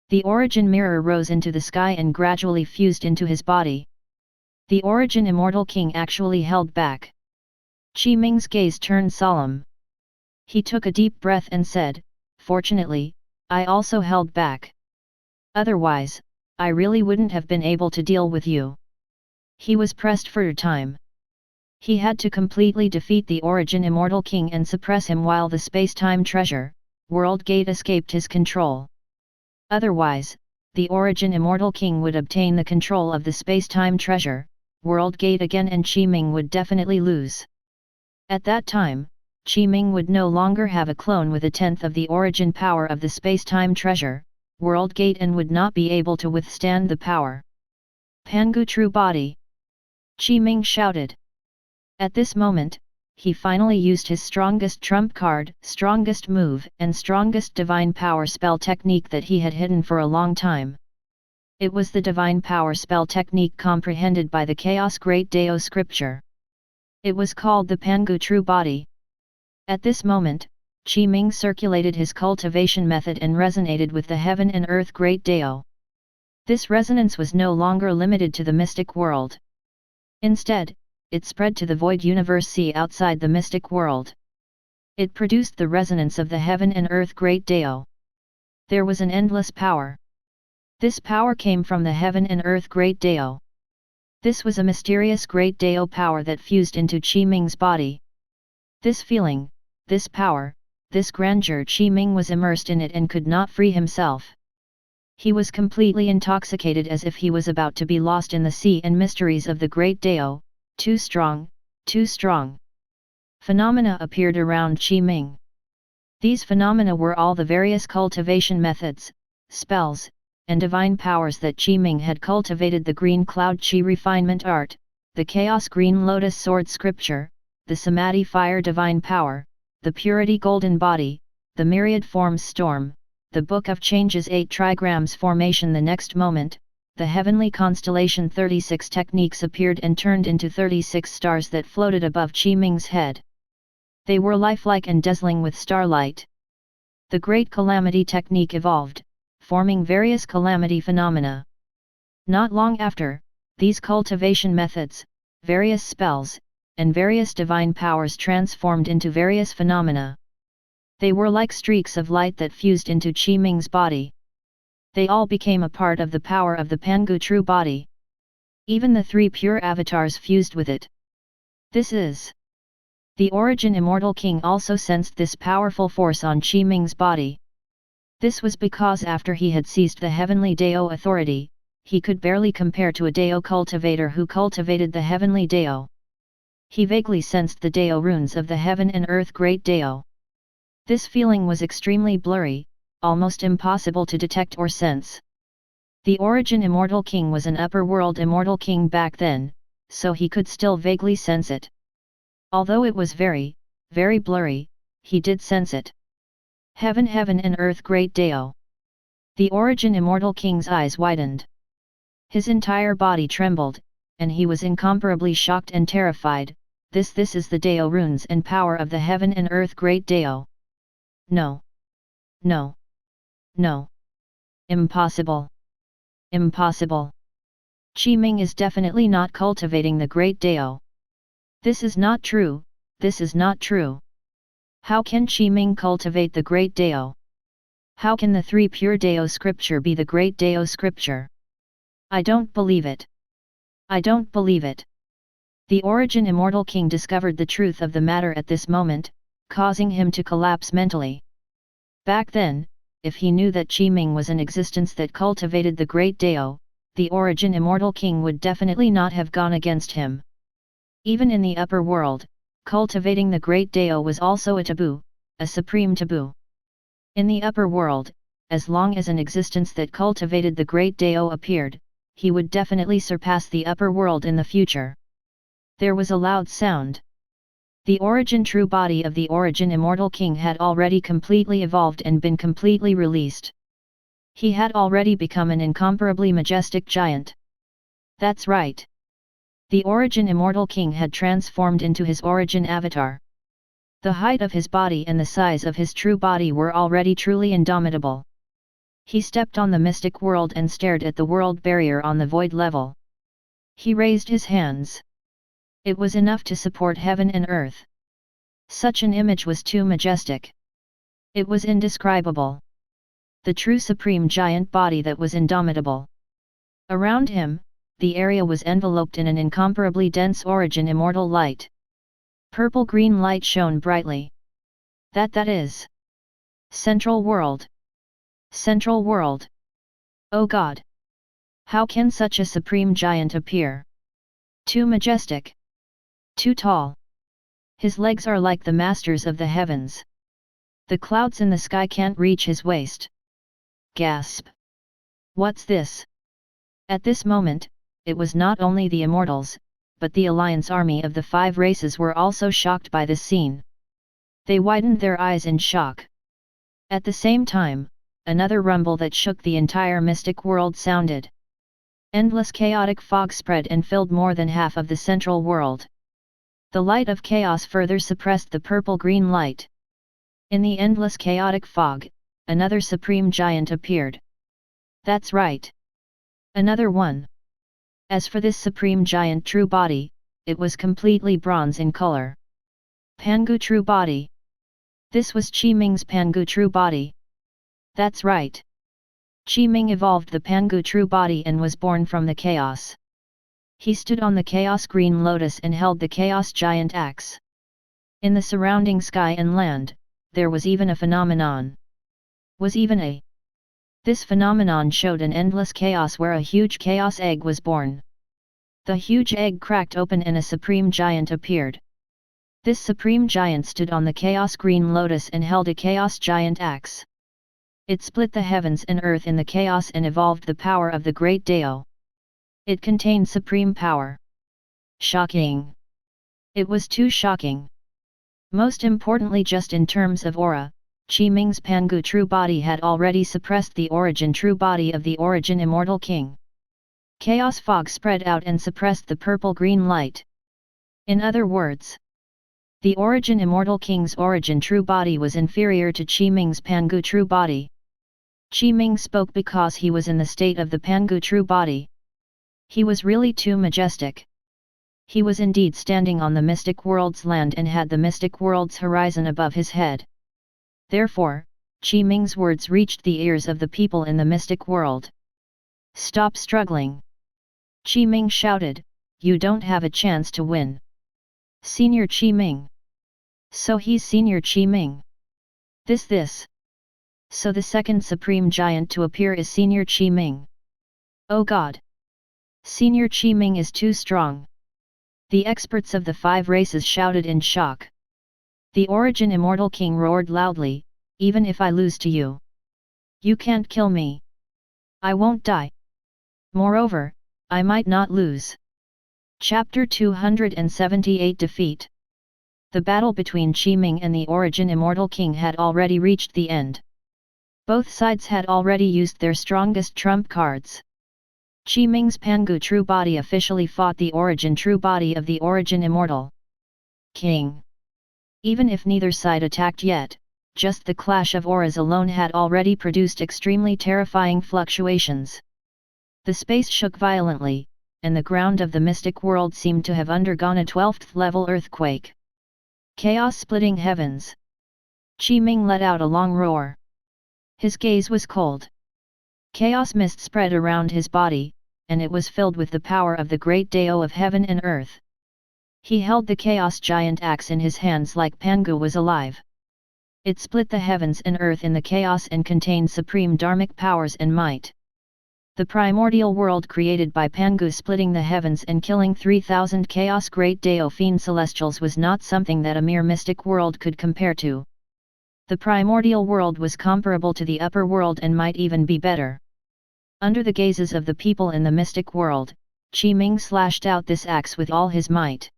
The Origin Mirror rose into the sky and gradually fused into his body. The Origin Immortal King actually held back. Qiming's gaze turned solemn. He took a deep breath and said, "Fortunately, I also held back. Otherwise, I really wouldn't have been able to deal with you." He was pressed for time. He had to completely defeat the Origin Immortal King and suppress him while the Spacetime treasure, World Gate escaped his control. Otherwise, the Origin Immortal King would obtain the control of the Spacetime treasure, World Gate again, and Qiming would definitely lose. At that time, Qiming would no longer have a clone with a tenth of the origin power of the Spacetime treasure, World Gate, and would not be able to withstand the power. Pangu True Body! Qiming shouted. At this moment, he finally used his strongest trump card, strongest move, and strongest divine power spell technique that he had hidden for a long time. It was the divine power spell technique comprehended by the Chaos Great Dao scripture. It was called the Pangu True Body. At this moment, Qiming circulated his cultivation method and resonated with the Heaven and Earth Great Dao. This resonance was no longer limited to the mystic world. Instead, it spread to the void universe sea outside the mystic world. It produced the resonance of the heaven and earth great Dao. There was an endless power. This power came from the heaven and earth great Dao. This was a mysterious great Dao power that fused into Qi Ming's body. This feeling, this power, this grandeur, Qi Ming was immersed in it and could not free himself. He was completely intoxicated, as if he was about to be lost in the sea and mysteries of the great Dao. Too strong, too strong. Phenomena appeared around Qi Ming. These phenomena were all the various cultivation methods, spells, and divine powers that Qi Ming had cultivated: the green cloud Qi refinement art, the chaos green lotus sword scripture, the samadhi fire divine power, the purity golden body, the myriad forms storm, the book of changes 8 trigrams formation. The next moment, the heavenly constellation 36 techniques appeared and turned into 36 stars that floated above Qi Ming's head. They were lifelike and dazzling with starlight. The great Calamity technique evolved, forming various calamity phenomena. Not long after, these cultivation methods, various spells, and various divine powers transformed into various phenomena. They were like streaks of light that fused into Qi Ming's body. They all became a part of the power of the Pangu true body. Even the 3 pure avatars fused with it. This is the origin. Immortal King also sensed this powerful force on Qi Ming's body. This was because after he had seized the heavenly Dao authority, he could barely compare to a Dao cultivator who cultivated the heavenly Dao. He vaguely sensed the Dao runes of the heaven and earth great Dao. This feeling was extremely blurry, almost impossible to detect or sense. The origin Immortal King was an upper world Immortal King back then, so he could still vaguely sense it. Although it was very, very blurry, he did sense it. Heaven and earth great Dao. The origin Immortal King's eyes widened. His entire body trembled, and he was incomparably shocked and terrified. This is the Dao runes and power of the heaven and earth great Dao. No. No. No. Impossible. Impossible. Qi Ming is definitely not cultivating the great Dao. This is not true, this is not true. How can Qi Ming cultivate the great Dao? How can the 3 pure Dao scripture be the great Dao scripture? I don't believe it. I don't believe it. The origin Immortal King discovered the truth of the matter at this moment, causing him to collapse mentally. Back then, if he knew that Qi Ming was an existence that cultivated the great Dao, the origin Immortal King would definitely not have gone against him. Even in the upper world, cultivating the great Dao was also a taboo, a supreme taboo. In the upper world, as long as an existence that cultivated the great Dao appeared, he would definitely surpass the upper world in the future. There was a loud sound. The origin true body of the origin Immortal King had already completely evolved and been completely released. He had already become an incomparably majestic giant. That's right. The origin Immortal King had transformed into his origin avatar. The height of his body and the size of his true body were already truly indomitable. He stepped on the mystic world and stared at the world barrier on the void level. He raised his hands. It was enough to support heaven and earth. Such an image was too majestic. It was indescribable. The true supreme giant body that was indomitable. Around him, the area was enveloped in an incomparably dense origin immortal light. Purple-green light shone brightly. That is Central World. Central World. Oh God! How can such a supreme giant appear? Too majestic. Too tall. His legs are like the masters of the heavens. The clouds in the sky can't reach his waist. Gasp! What's this? At this moment, it was not only the immortals, but the alliance army of the 5 races were also shocked by this scene. They widened their eyes in shock. At the same time, another rumble that shook the entire mystic world sounded. Endless chaotic fog spread and filled more than half of the central world. The light of chaos further suppressed the purple-green light. In the endless chaotic fog, another supreme giant appeared. That's right. Another one. As for this supreme giant true body, it was completely bronze in color. Pangu true body. This was Qi Ming's Pangu true body. That's right. Qi Ming evolved the Pangu true body and was born from the chaos. He stood on the chaos green lotus and held the chaos giant axe. In the surrounding sky and land, there was even a phenomenon. This phenomenon showed an endless chaos where a huge chaos egg was born. The huge egg cracked open and a supreme giant appeared. This supreme giant stood on the chaos green lotus and held a chaos giant axe. It split the heavens and earth in the chaos and evolved the power of the great Dao. It contained supreme power. Shocking! It was too shocking. Most importantly, just in terms of aura, Qi Ming's Pangu true body had already suppressed the origin true body of the origin immortal king. Chaos fog spread out and suppressed the purple-green light. In other words, the origin immortal king's origin true body was inferior to Qi Ming's Pangu true body. Qi Ming spoke because he was in the state of the Pangu true body. He was really too majestic. He was indeed standing on the mystic world's land and had the mystic world's horizon above his head. Therefore, Qi Ming's words reached the ears of the people in the mystic world. Stop struggling! Qi Ming shouted, you don't have a chance to win. Senior Qi Ming. So he's Senior Qi Ming. This. So the second supreme giant to appear is Senior Qi Ming. Oh God! Senior Qi Ming is too strong. The experts of the 5 races shouted in shock. The origin immortal king roared loudly, even if I lose to you, you can't kill me. I won't die. Moreover, I might not lose. Chapter 278 Defeat. The battle between Qi Ming and the origin immortal king had already reached the end. Both sides had already used their strongest trump cards. Qi Ming's Pangu true body officially fought the origin true body of the origin immortal king. Even if neither side attacked yet, just the clash of auras alone had already produced extremely terrifying fluctuations. The space shook violently, and the ground of the mystic world seemed to have undergone a 12th level earthquake. Chaos splitting heavens. Qi Ming let out a long roar. His gaze was cold. Chaos mist spread around his body, and it was filled with the power of the great Dao of heaven and earth. He held the chaos giant axe in his hands like Pangu was alive. It split the heavens and earth in the chaos and contained supreme dharmic powers and might. The primordial world created by Pangu splitting the heavens and killing 3,000 chaos great Dao fiend celestials was not something that a mere mystic world could compare to. The primordial world was comparable to the upper world and might even be better. Under the gazes of the people in the mystic world, Qi Ming slashed out this axe with all his might.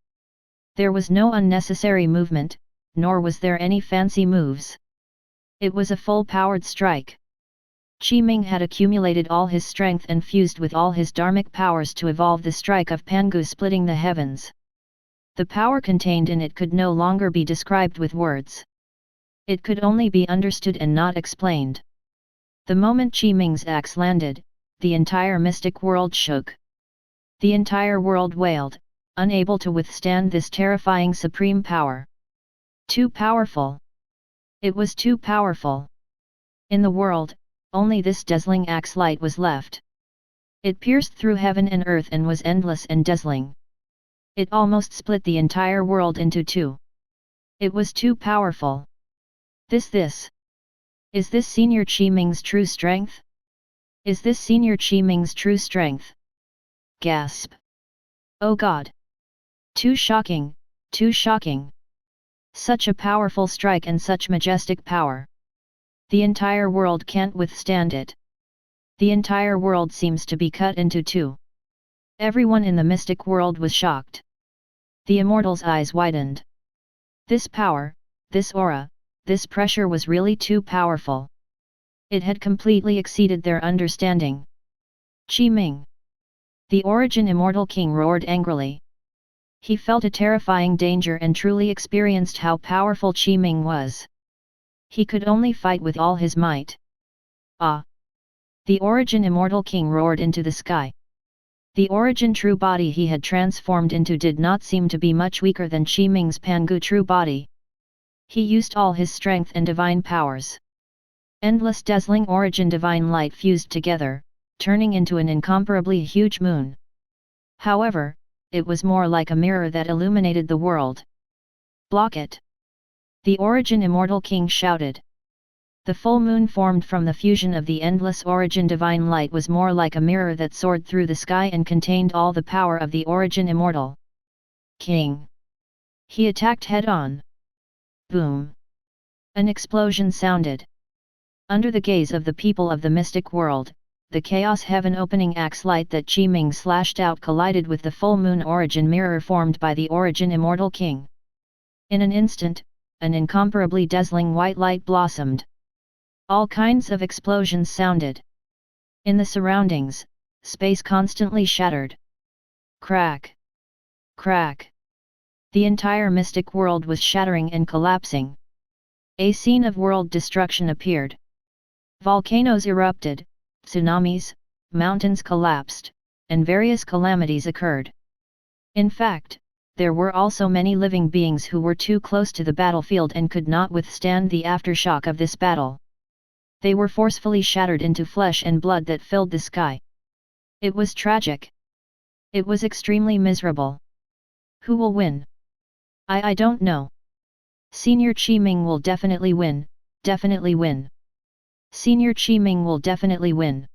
There was no unnecessary movement, nor was there any fancy moves. It was a full-powered strike. Qi Ming had accumulated all his strength and fused with all his dharmic powers to evolve the strike of Pangu splitting the heavens. The power contained in it could no longer be described with words. It could only be understood and not explained. The moment Qi Ming's axe landed, the entire mystic world shook. The entire world wailed, unable to withstand this terrifying supreme power. Too powerful. It was too powerful. In the world, only this dazzling axe light was left. It pierced through heaven and earth and was endless and dazzling. It almost split the entire world into two. It was too powerful. Is this Senior Qi Ming's true strength? Is this Senior Qi Ming's true strength? Gasp! Oh God! Too shocking, too shocking! Such a powerful strike and such majestic power. The entire world can't withstand it. The entire world seems to be cut into two. Everyone in the mystic world was shocked. The immortals' eyes widened. This power, this aura, this pressure was really too powerful. It had completely exceeded their understanding. Qi Ming! The origin immortal king roared angrily. He felt a terrifying danger and truly experienced how powerful Qi Ming was. He could only fight with all his might. Ah! The origin immortal king roared into the sky. The origin true body he had transformed into did not seem to be much weaker than Qi Ming's Pangu true body. He used all his strength and divine powers. Endless dazzling origin divine light fused together, turning into an incomparably huge moon. However, it was more like a mirror that illuminated the world. "Block it!" the origin immortal king shouted. The full moon formed from the fusion of the endless origin divine light was more like a mirror that soared through the sky and contained all the power of the origin immortal king. He attacked head-on. Boom! An explosion sounded. Under the gaze of the people of the mystic world, the chaos heaven opening axe light that Qi Ming slashed out collided with the full moon origin mirror formed by the origin immortal king. In an instant, an incomparably dazzling white light blossomed. All kinds of explosions sounded. In the surroundings, space constantly shattered. Crack! Crack! The entire mystic world was shattering and collapsing. A scene of world destruction appeared. Volcanoes erupted, tsunamis, mountains collapsed, and various calamities occurred. In fact, there were also many living beings who were too close to the battlefield and could not withstand the aftershock of this battle. They were forcefully shattered into flesh and blood that filled the sky. It was tragic. It was extremely miserable. Who will win? I don't know. Senior Qi Ming will definitely win, definitely win. Senior Qi Ming will definitely win.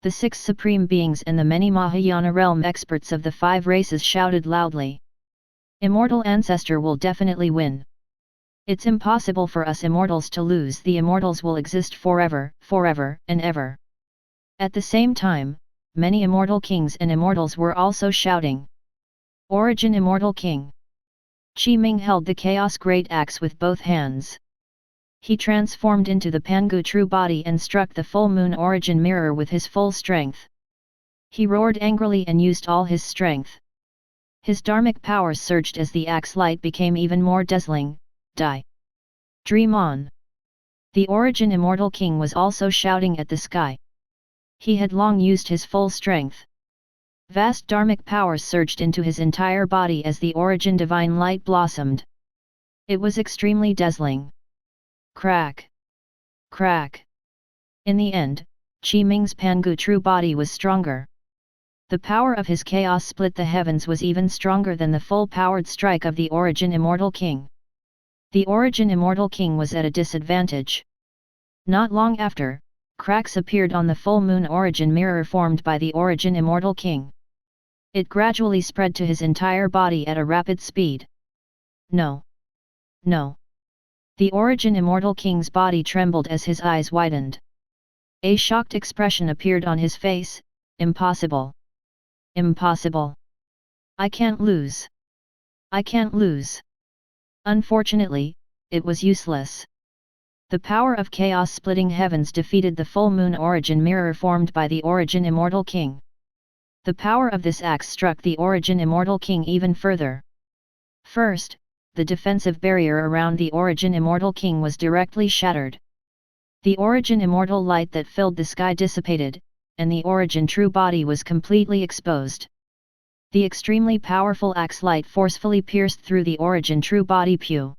The 6 supreme beings and the many Mahayana realm experts of the 5 races shouted loudly. Immortal Ancestor will definitely win. It's impossible for us immortals to lose. The immortals will exist forever, forever and ever. At the same time, many immortal kings and immortals were also shouting. Origin Immortal King. Qi Ming held the Chaos Great Axe with both hands. He transformed into the Pangu true body and struck the full moon origin mirror with his full strength. He roared angrily and used all his strength. His dharmic powers surged as the axe light became even more dazzling. Die! Dream on! The origin immortal king was also shouting at the sky. He had long used his full strength. Vast dharmic powers surged into his entire body as the origin divine light blossomed. It was extremely dazzling. Crack! Crack! In the end, Qi Ming's Pangu true body was stronger. The power of his chaos split the heavens was even stronger than the full-powered strike of the origin immortal king. The origin immortal king was at a disadvantage. Not long after, cracks appeared on the full moon origin mirror formed by the origin immortal king. It gradually spread to his entire body at a rapid speed. No! No! The origin immortal king's body trembled as his eyes widened. A shocked expression appeared on his face. Impossible! Impossible! I can't lose! I can't lose! Unfortunately, it was useless. The power of chaos splitting heavens defeated the full moon origin mirror formed by the origin immortal king. The power of this axe struck the origin immortal king even further. First, the defensive barrier around the origin immortal king was directly shattered. The origin immortal light that filled the sky dissipated, and the origin true body was completely exposed. The extremely powerful axe light forcefully pierced through the origin true body pew.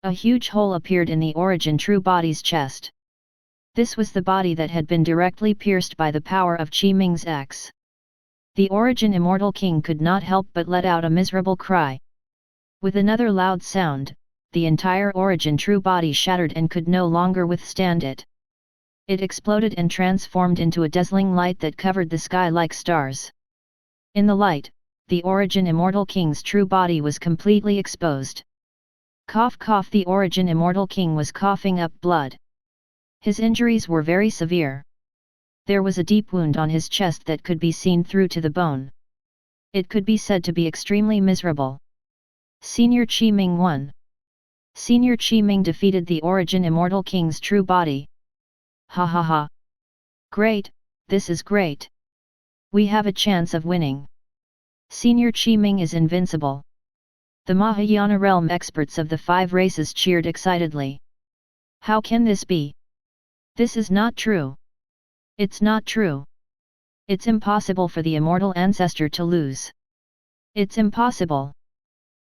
A huge hole appeared in the origin true body's chest. This was the body that had been directly pierced by the power of Qi Ming's axe. The origin immortal king could not help but let out a miserable cry. With another loud sound, the entire origin true body shattered and could no longer withstand it. It exploded and transformed into a dazzling light that covered the sky like stars. In the light, the origin immortal king's true body was completely exposed. Cough cough, the origin immortal king was coughing up blood. His injuries were very severe. There was a deep wound on his chest that could be seen through to the bone. It could be said to be extremely miserable. Senior Qi Ming won. Senior Qi Ming defeated the origin immortal king's true body. Ha ha ha. Great, this is great. We have a chance of winning. Senior Qi Ming is invincible. The Mahayana realm experts of the 5 races cheered excitedly. How can this be? This is not true. It's not true. It's impossible for the immortal ancestor to lose. It's impossible.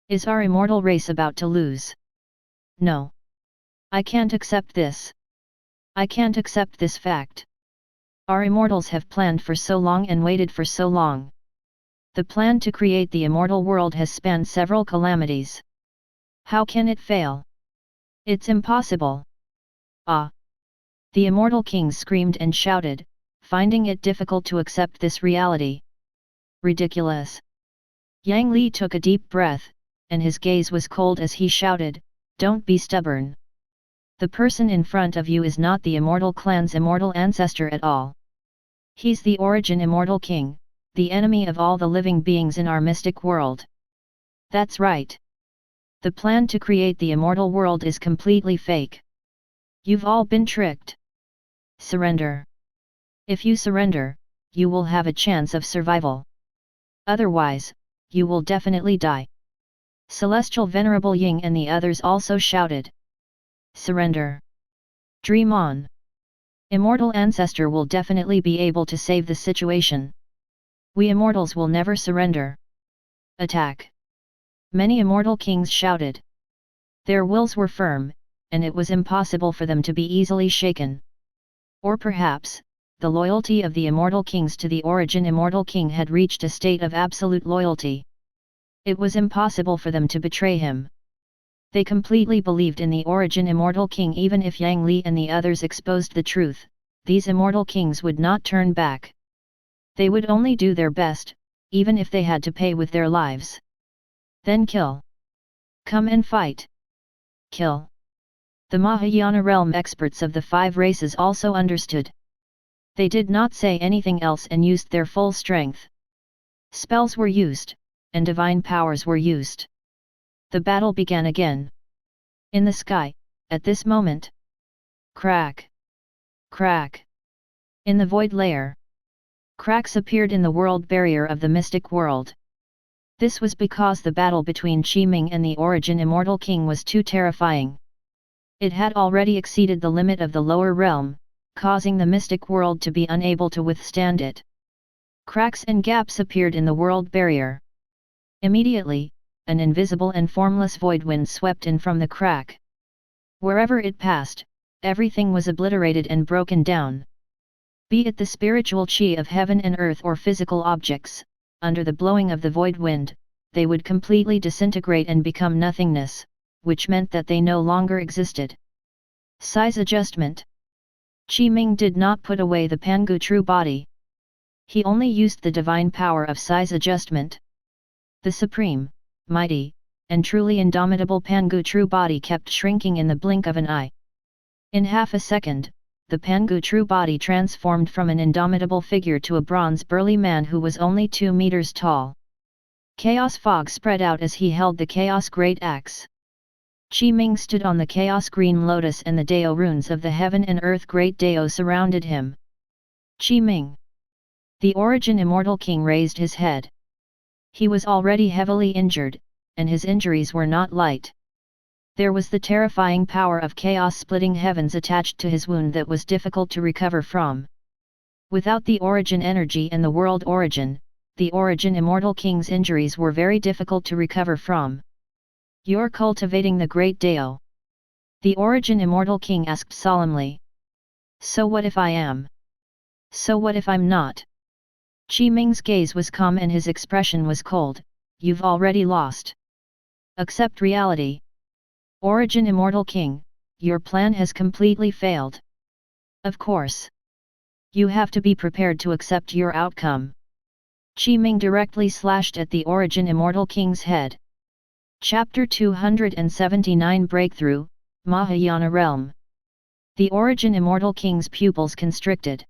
Is our immortal race about to lose? no. I can't accept this. I can't accept this fact. Our immortals have planned for so long and waited for so long. The plan to create the immortal world has spanned several calamities. How can it fail? It's impossible. Ah! The immortal kings screamed and shouted, finding it difficult to accept this reality. Ridiculous! Yang Li took a deep breath, and his gaze was cold as he shouted, "Don't be stubborn. The person in front of you is not the immortal clan's immortal ancestor at all. He's the origin immortal king, the enemy of all the living beings in our mystic world. That's right. The plan to create the immortal world is completely fake. You've all been tricked. Surrender. If you surrender, you will have a chance of survival. Otherwise, you will definitely die." Celestial Venerable Ying and the others also shouted. Surrender. Dream on. Immortal Ancestor will definitely be able to save the situation. We immortals will never surrender. Attack. Many immortal kings shouted. Their wills were firm, and it was impossible for them to be easily shaken. Or perhaps, the loyalty of the immortal kings to the origin immortal king had reached a state of absolute loyalty. It was impossible for them to betray him. They completely believed in the origin immortal king. Even if Yang Li and the others exposed the truth, these immortal kings would not turn back. They would only do their best, even if they had to pay with their lives. Then kill. Come and fight. Kill. The Mahayana realm experts of the 5 races also understood. They did not say anything else and used their full strength. Spells were used, and divine powers were used. The battle began again. In the sky, at this moment. Crack! Crack! In the void layer. Cracks appeared in the world barrier of the mystic world. This was because the battle between Qiming and the origin immortal king was too terrifying. It had already exceeded the limit of the lower realm, causing the mystic world to be unable to withstand it. Cracks and gaps appeared in the world barrier. Immediately, an invisible and formless void wind swept in from the crack. Wherever it passed, everything was obliterated and broken down. Be it the spiritual chi of heaven and earth or physical objects, under the blowing of the void wind, they would completely disintegrate and become nothingness, which meant that they no longer existed. Size adjustment. Qiming did not put away the Pangu true body. He only used the divine power of size adjustment. The supreme, mighty, and truly indomitable Pangu true body kept shrinking in the blink of an eye. In half a second, the Pangu true body transformed from an indomitable figure to a bronze burly man who was only 2 meters tall. Chaos fog spread out as he held the Chaos Great Axe. Qiming stood on the Chaos Green Lotus and the Dao runes of the Heaven and Earth Great Dao surrounded him. Qiming. The origin immortal king raised his head. He was already heavily injured, and his injuries were not light. There was the terrifying power of chaos-splitting heavens attached to his wound that was difficult to recover from. Without the origin energy and the world origin, the origin immortal king's injuries were very difficult to recover from. "You're cultivating the great Dao?" The origin immortal king asked solemnly. "So what if I am? So what if I'm not?" Qiming's gaze was calm and his expression was cold. "You've already lost. Accept reality. Origin immortal king, your plan has completely failed. Of course. You have to be prepared to accept your outcome." Qiming directly slashed at the origin immortal king's head. Chapter 279 Breakthrough, Mahayana Realm. The origin immortal king's pupils constricted.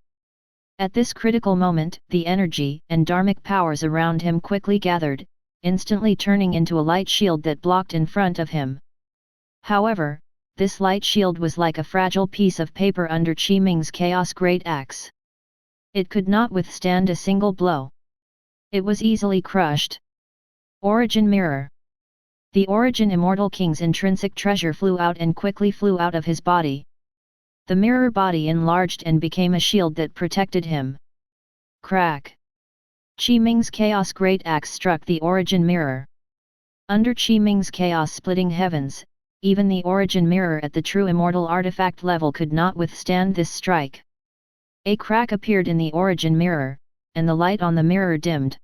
At this critical moment, the energy and dharmic powers around him quickly gathered, instantly turning into a light shield that blocked in front of him. However, this light shield was like a fragile piece of paper under Qiming's Chaos Great Axe. It could not withstand a single blow. It was easily crushed. Origin Mirror. The origin immortal king's intrinsic treasure flew out and quickly flew out of his body. The mirror body enlarged and became a shield that protected him. Crack! Qiming's Chaos Great Axe struck the origin mirror. Under Qiming's chaos-splitting heavens, even the origin mirror at the true immortal artifact level could not withstand this strike. A crack appeared in the origin mirror, and the light on the mirror dimmed.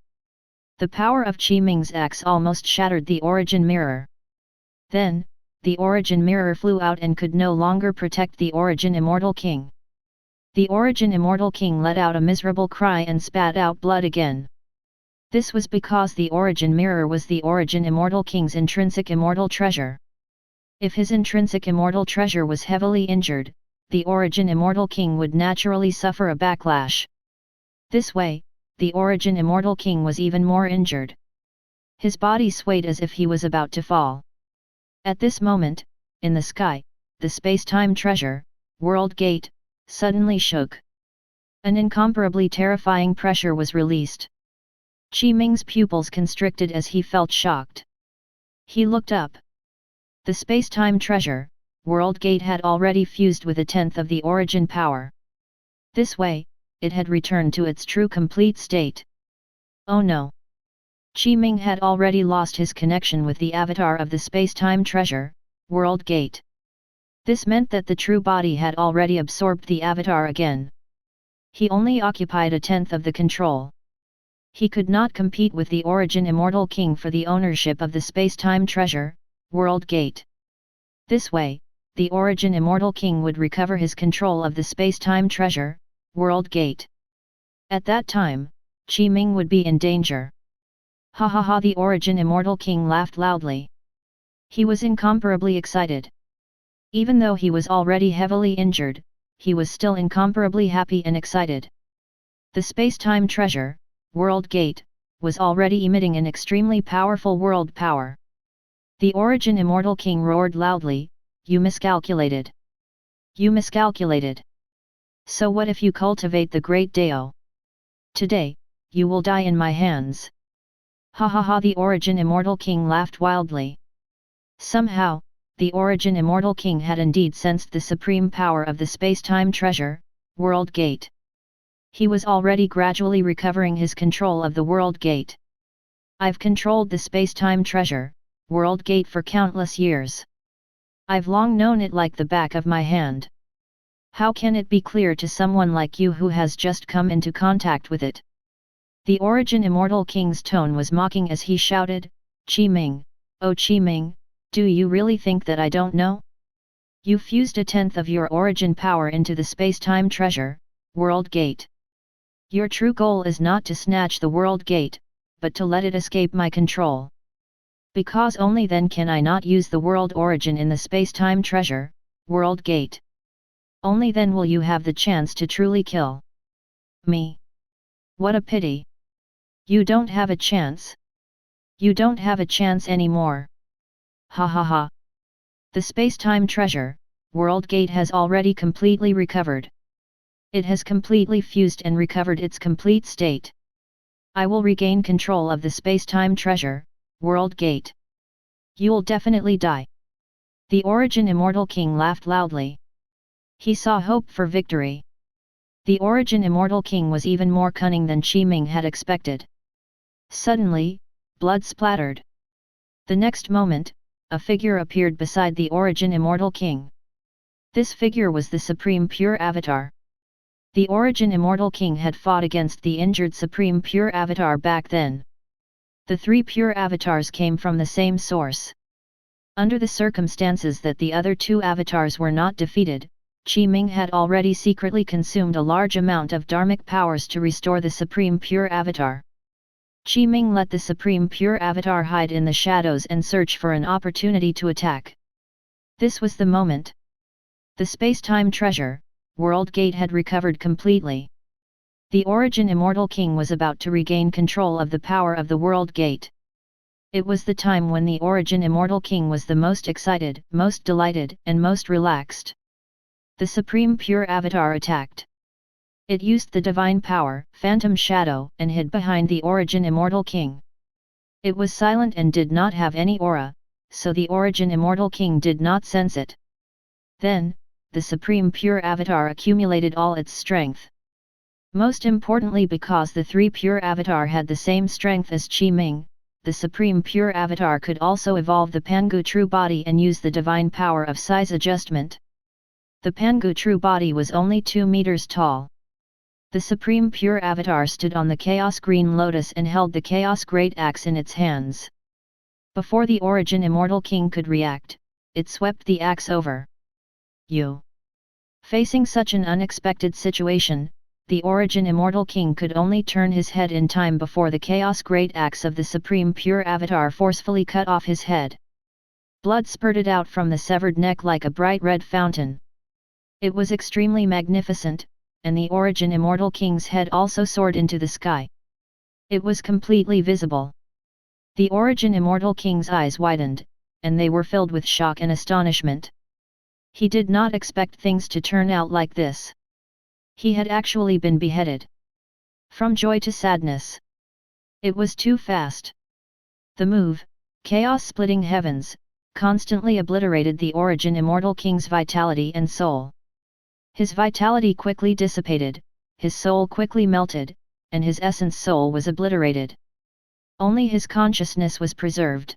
The power of Qi Ming's axe almost shattered the origin mirror. Then, the origin mirror flew out and could no longer protect the origin immortal king. The origin immortal king let out a miserable cry and spat out blood again. This was because the origin mirror was the origin immortal king's intrinsic immortal treasure. If his intrinsic immortal treasure was heavily injured, the origin immortal king would naturally suffer a backlash. This way, the origin immortal king was even more injured. His body swayed as if he was about to fall. At this moment, in the sky, the space-time treasure, World Gate, suddenly shook. An incomparably terrifying pressure was released. Qi Ming's pupils constricted as he felt shocked. He looked up. The space-time treasure, World Gate had already fused with 1/10 of the origin power. This way, it had returned to its true complete state. Oh no! Qi Ming had already lost his connection with the avatar of the space-time treasure, World Gate. This meant that the true body had already absorbed the avatar again. He only occupied 1/10 of the control. He could not compete with the origin immortal king for the ownership of the space-time treasure, World Gate. This way, the origin immortal king would recover his control of the space-time treasure, World Gate. At that time, Qi Ming would be in danger. Ha ha ha! The origin immortal king laughed loudly. He was incomparably excited. Even though he was already heavily injured, he was still incomparably happy and excited. The space-time treasure, World Gate, was already emitting an extremely powerful world power. The origin immortal king roared loudly, "You miscalculated! You miscalculated! So what if you cultivate the great Dao? Today, you will die in my hands!" Ha ha ha! The origin immortal king laughed wildly. Somehow, the origin immortal king had indeed sensed the supreme power of the space-time treasure, World Gate. He was already gradually recovering his control of the World Gate. "I've controlled the space-time treasure, World Gate for countless years. I've long known it like the back of my hand. How can it be clear to someone like you who has just come into contact with it?" The origin immortal king's tone was mocking as he shouted, "Qi Ming, oh Qi Ming, do you really think that I don't know? You fused 1/10 of your origin power into the space-time treasure, World Gate. Your true goal is not to snatch the World Gate, but to let it escape my control. Because only then can I not use the world origin in the space-time treasure, World Gate. Only then will you have the chance to truly kill me. What a pity! You don't have a chance. You don't have a chance anymore. Ha ha ha! The space-time treasure, World Gate has already completely recovered. It has completely fused and recovered its complete state. I will regain control of the space-time treasure, World Gate. You'll definitely die." The origin immortal king laughed loudly. He saw hope for victory. The origin immortal king was even more cunning than Qi Ming had expected. Suddenly, blood splattered. The next moment, a figure appeared beside the origin immortal king. This figure was the Supreme Pure Avatar. The origin immortal king had fought against the injured Supreme Pure Avatar back then. The 3 pure avatars came from the same source. Under the circumstances that the other 2 avatars were not defeated, Qi Ming had already secretly consumed a large amount of dharmic powers to restore the Supreme Pure Avatar. Qi Ming let the Supreme Pure Avatar hide in the shadows and search for an opportunity to attack. This was the moment. The space-time treasure, World Gate had recovered completely. The origin immortal king was about to regain control of the power of the World Gate. It was the time when the origin immortal king was the most excited, most delighted, and most relaxed. The Supreme Pure Avatar attacked. It used the divine power, Phantom Shadow, and hid behind the origin immortal king. It was silent and did not have any aura, so the origin immortal king did not sense it. Then, the Supreme Pure Avatar accumulated all its strength. Most importantly because the 3 pure avatar had the same strength as Qi Ming, the Supreme Pure Avatar could also evolve the Pangu True Body and use the divine power of size adjustment. The Pangu True Body was only 2 meters tall. The Supreme Pure Avatar stood on the Chaos Green Lotus and held the Chaos Great Axe in its hands. Before the Origin Immortal King could react, it swept the axe over. Facing such an unexpected situation, the Origin Immortal King could only turn his head in time before the Chaos Great Axe of the Supreme Pure Avatar forcefully cut off his head. Blood spurted out from the severed neck like a bright red fountain. It was extremely magnificent, and the Origin Immortal King's head also soared into the sky. It was completely visible. The Origin Immortal King's eyes widened, and they were filled with shock and astonishment. He did not expect things to turn out like this. He had actually been beheaded. From joy to sadness. It was too fast. The move, Chaos Splitting Heavens, constantly obliterated the Origin Immortal King's vitality and soul. His vitality quickly dissipated, his soul quickly melted, and his essence soul was obliterated. Only his consciousness was preserved.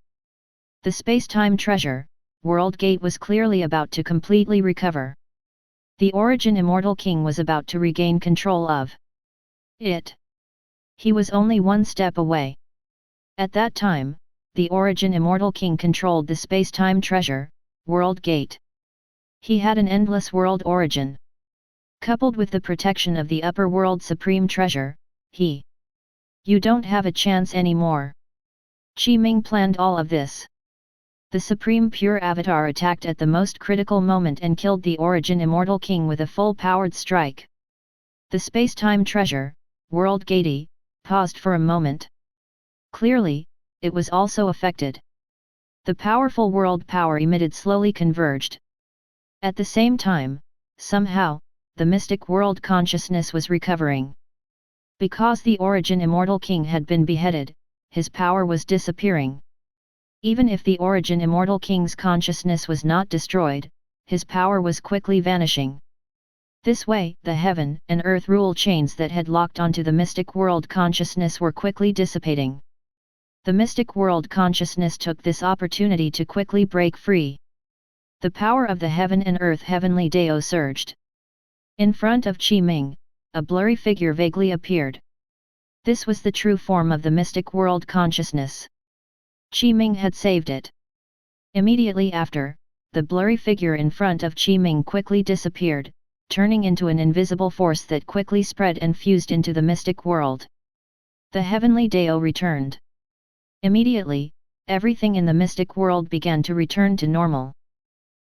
The Spacetime treasure, World Gate, was clearly about to completely recover. The Origin Immortal King was about to regain control of it. He was only one step away. At that time, the Origin Immortal King controlled the Spacetime treasure, World Gate. He had an endless world origin. Coupled with the protection of the upper world supreme treasure, You don't have a chance anymore. Qi Ming planned all of this. The Supreme Pure Avatar attacked at the most critical moment and killed the Origin Immortal King with a full-powered strike. The Spacetime treasure, World Gate, paused for a moment. Clearly, it was also affected. The powerful world power emitted slowly converged. At the same time, somehow, the mystic world consciousness was recovering. Because the Origin Immortal King had been beheaded, his power was disappearing. Even if the Origin Immortal King's consciousness was not destroyed, his power was quickly vanishing. This way, the heaven and earth rule chains that had locked onto the mystic world consciousness were quickly dissipating. The mystic world consciousness took this opportunity to quickly break free. The power of the heaven and earth heavenly Dao surged. In front of Qi Ming, a blurry figure vaguely appeared. This was the true form of the mystic world consciousness. Qi Ming had saved it. Immediately after, the blurry figure in front of Qi Ming quickly disappeared, turning into an invisible force that quickly spread and fused into the mystic world. The heavenly Dao returned. Immediately, everything in the mystic world began to return to normal.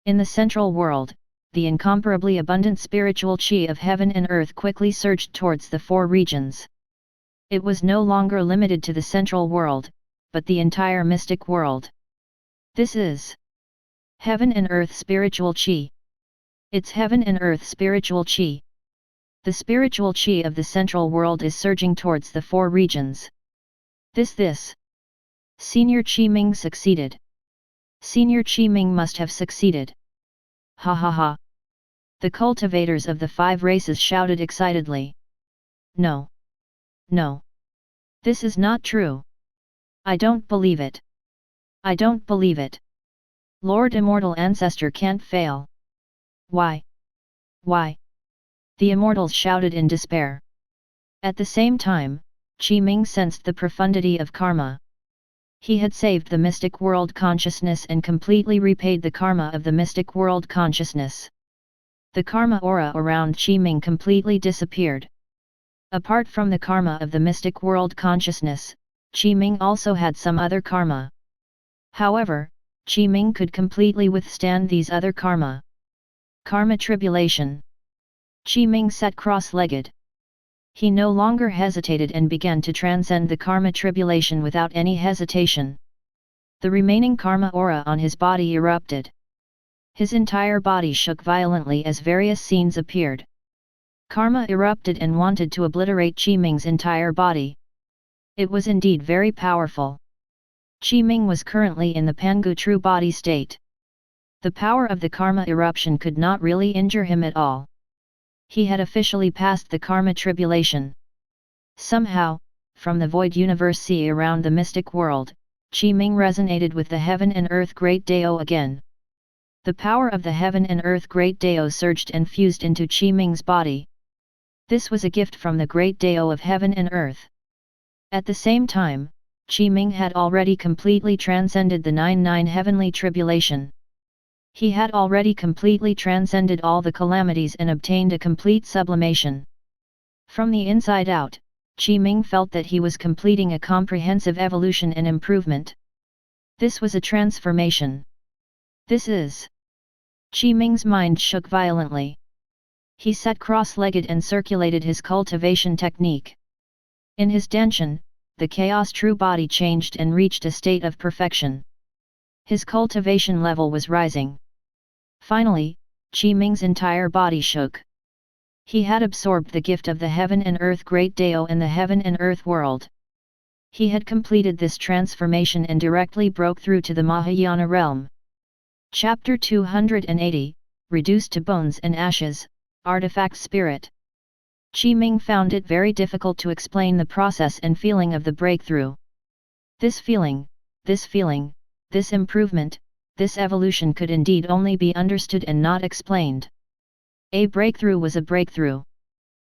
In the central world, the incomparably abundant spiritual qi of heaven and earth quickly surged towards the 4 regions. It was no longer limited to the central world, but the entire mystic world. This is heaven and earth spiritual qi. It's heaven and earth spiritual qi. The spiritual qi of the central world is surging towards the 4 regions. This. Senior Qi Ming succeeded. Senior Qi Ming must have succeeded. Ha ha ha. The cultivators of the 5 races shouted excitedly. No. No. This is not true. I don't believe it. I don't believe it. Lord Immortal Ancestor can't fail. Why? Why? The immortals shouted in despair. At the same time, Qi Ming sensed the profundity of karma. He had saved the mystic world consciousness and completely repaid the karma of the mystic world consciousness. The karma aura around Qi Ming completely disappeared. Apart from the karma of the mystic world consciousness, Qi Ming also had some other karma. However, Qi Ming could completely withstand these other karma. Karma tribulation. Qi Ming sat cross-legged. He no longer hesitated and began to transcend the karma tribulation without any hesitation. The remaining karma aura on his body erupted. His entire body shook violently as various scenes appeared. Karma erupted and wanted to obliterate Qi Ming's entire body. It was indeed very powerful. Qi Ming was currently in the Pangu true body state. The power of the karma eruption could not really injure him at all. He had officially passed the karma tribulation. Somehow, from the void universe sea around the mystic world, Qi Ming resonated with the Heaven and Earth Great Dao again. The power of the Heaven and Earth Great Dao surged and fused into Qi Ming's body. This was a gift from the Great Dao of Heaven and Earth. At the same time, Qi Ming had already completely transcended the 99 heavenly tribulation. He had already completely transcended all the calamities and obtained a complete sublimation. From the inside out, Qi Ming felt that he was completing a comprehensive evolution and improvement. This was a transformation. This is. Qi Ming's mind shook violently. He sat cross-legged and circulated his cultivation technique. In his Danshan, the chaos true body changed and reached a state of perfection. His cultivation level was rising. Finally, Qi Ming's entire body shook. He had absorbed the gift of the Heaven and Earth Great Dao and the Heaven and Earth world. He had completed this transformation and directly broke through to the Mahayana realm. Chapter 280, Reduced to Bones and Ashes, Artifact Spirit. Qi Ming found it very difficult to explain the process and feeling of the breakthrough. This feeling, this improvement, this evolution could indeed only be understood and not explained. A breakthrough was a breakthrough.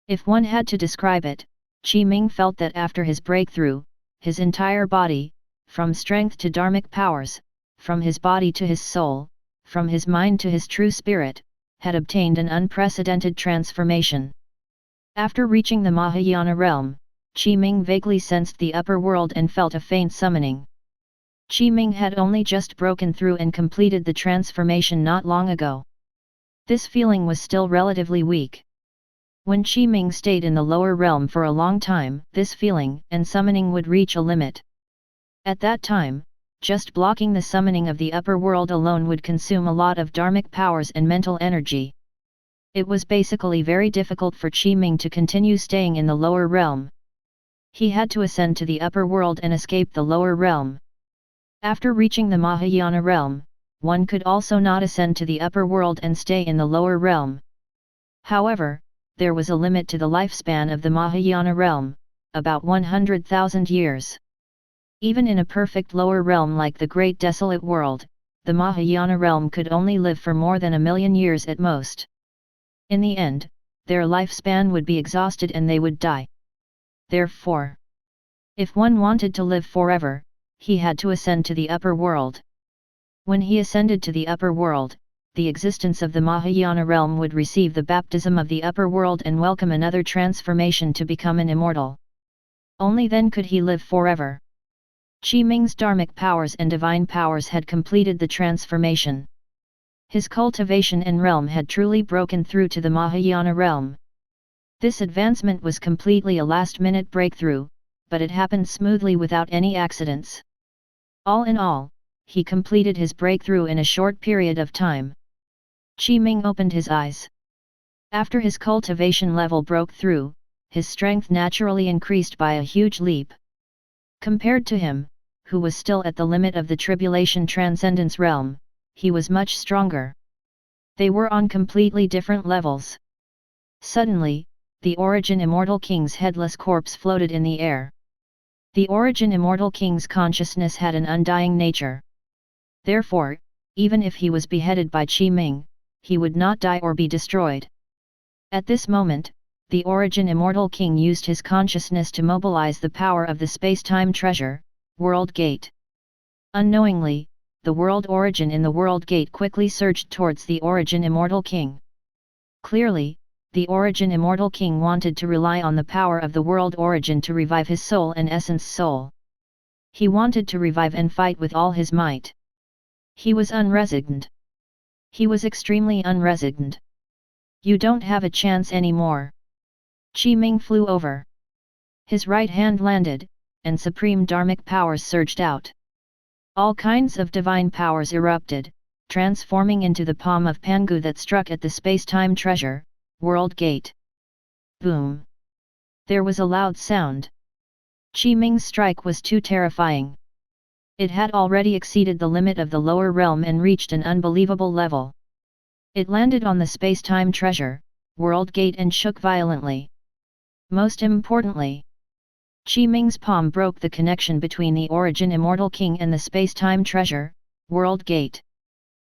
If one had to describe it, Qi Ming felt that after his breakthrough, his entire body, from strength to dharmic powers, from his body to his soul, from his mind to his true spirit, had obtained an unprecedented transformation. After reaching the Mahayana realm, Qi Ming vaguely sensed the upper world and felt a faint summoning. Qi Ming had only just broken through and completed the transformation not long ago. This feeling was still relatively weak. When Qi Ming stayed in the lower realm for a long time, this feeling and summoning would reach a limit. At that time, just blocking the summoning of the upper world alone would consume a lot of dharmic powers and mental energy. It was basically very difficult for Qi Ming to continue staying in the lower realm. He had to ascend to the upper world and escape the lower realm. After reaching the Mahayana realm, one could also not ascend to the upper world and stay in the lower realm. However, there was a limit to the lifespan of the Mahayana realm, about 100,000 years. Even in a perfect lower realm like the Great Desolate World, the Mahayana realm could only live for more than 1,000,000 years at most. In the end, their lifespan would be exhausted and they would die. Therefore, if one wanted to live forever, he had to ascend to the upper world. When he ascended to the upper world, the existence of the Mahayana realm would receive the baptism of the upper world and welcome another transformation to become an immortal. Only then could he live forever. Qi Ming's dharmic powers and divine powers had completed the transformation. His cultivation and realm had truly broken through to the Mahayana realm. This advancement was completely a last-minute breakthrough, but it happened smoothly without any accidents. All in all, he completed his breakthrough in a short period of time. Qi Ming opened his eyes. After his cultivation level broke through, his strength naturally increased by a huge leap. Compared to him, who was still at the limit of the tribulation transcendence realm, he was much stronger. They were on completely different levels. Suddenly, the Origin Immortal King's headless corpse floated in the air. The Origin Immortal King's consciousness had an undying nature. Therefore, even if he was beheaded by Qi Ming, he would not die or be destroyed. At this moment, the Origin Immortal King used his consciousness to mobilize the power of the Spacetime treasure, World Gate. Unknowingly, the World Origin in the World Gate quickly surged towards the Origin Immortal King. Clearly, the Origin Immortal King wanted to rely on the power of the World Origin to revive his soul and essence soul. He wanted to revive and fight with all his might. He was unresigned. He was extremely unresigned. You don't have a chance anymore. Qi Ming flew over. His right hand landed, and supreme dharmic powers surged out. All kinds of divine powers erupted, transforming into the palm of Pangu that struck at the space-time treasure, World Gate. Boom! There was a loud sound. Qi Ming's strike was too terrifying. It had already exceeded the limit of the lower realm and reached an unbelievable level. It landed on the space-time treasure, World Gate and shook violently. Most importantly, Qi Ming's palm broke the connection between the Origin Immortal King and the Spacetime Treasure, World Gate.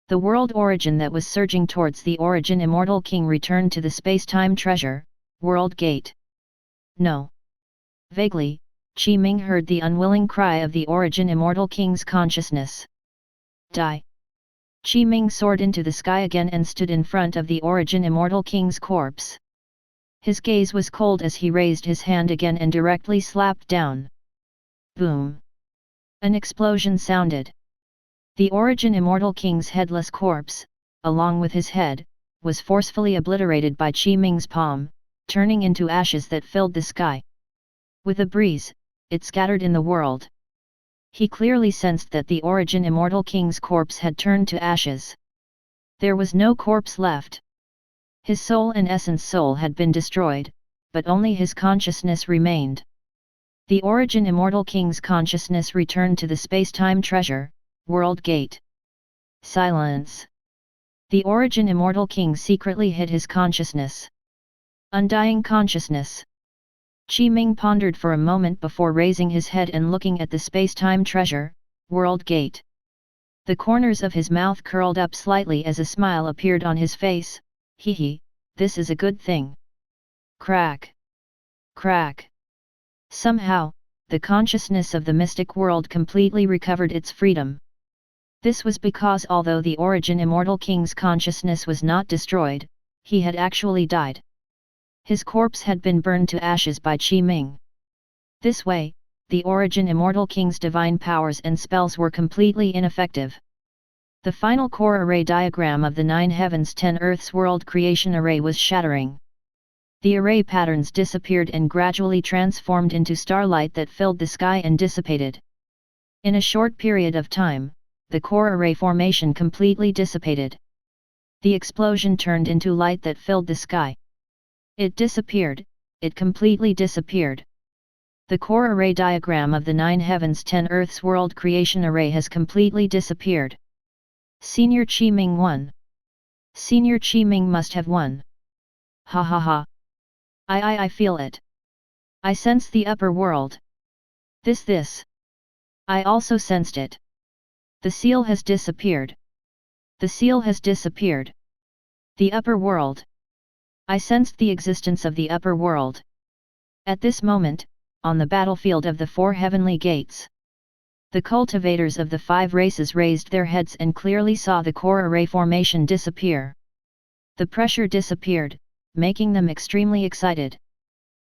The world origin that was surging towards the Origin Immortal King returned to the Spacetime Treasure, World Gate. No. Vaguely, Qi Ming heard the unwilling cry of the Origin Immortal King's consciousness. Die. Qi Ming soared into the sky again and stood in front of the Origin Immortal King's corpse. His gaze was cold as he raised his hand again and directly slapped down. Boom! An explosion sounded. The Origin Immortal King's headless corpse, along with his head, was forcefully obliterated by Qi Ming's palm, turning into ashes that filled the sky. With a breeze, it scattered in the world. He clearly sensed that the Origin Immortal King's corpse had turned to ashes. There was no corpse left. His soul and essence soul had been destroyed, but only his consciousness remained. The Origin Immortal King's consciousness returned to the Spacetime Treasure, World Gate. Silence. The Origin Immortal King secretly hid his consciousness. Undying consciousness. Qi Ming pondered for a moment before raising his head and looking at the Spacetime Treasure, World Gate. The corners of his mouth curled up slightly as a smile appeared on his face. Hee, this is a good thing. Crack. Crack. Somehow, the consciousness of the mystic world completely recovered its freedom. This was because although the Origin Immortal King's consciousness was not destroyed, he had actually died. His corpse had been burned to ashes by Qi Ming. This way, the Origin Immortal King's divine powers and spells were completely ineffective. The final core array diagram of the 9 heavens 10 earths world creation array was shattering. The array patterns disappeared and gradually transformed into starlight that filled the sky and dissipated. In a short period of time, the core array formation completely dissipated. The explosion turned into light that filled the sky. It disappeared, it completely disappeared. The core array diagram of the 9 heavens 10 earths world creation array has completely disappeared. Senior Qi Ming won. Senior Qi Ming must have won. Ha ha ha. I feel it. I sense the upper world. This. I also sensed it. The seal has disappeared. The seal has disappeared. The upper world. I sensed the existence of the upper world. At this moment, on the battlefield of the 4 heavenly gates, the cultivators of the 5 races raised their heads and clearly saw the core array formation disappear. The pressure disappeared, making them extremely excited.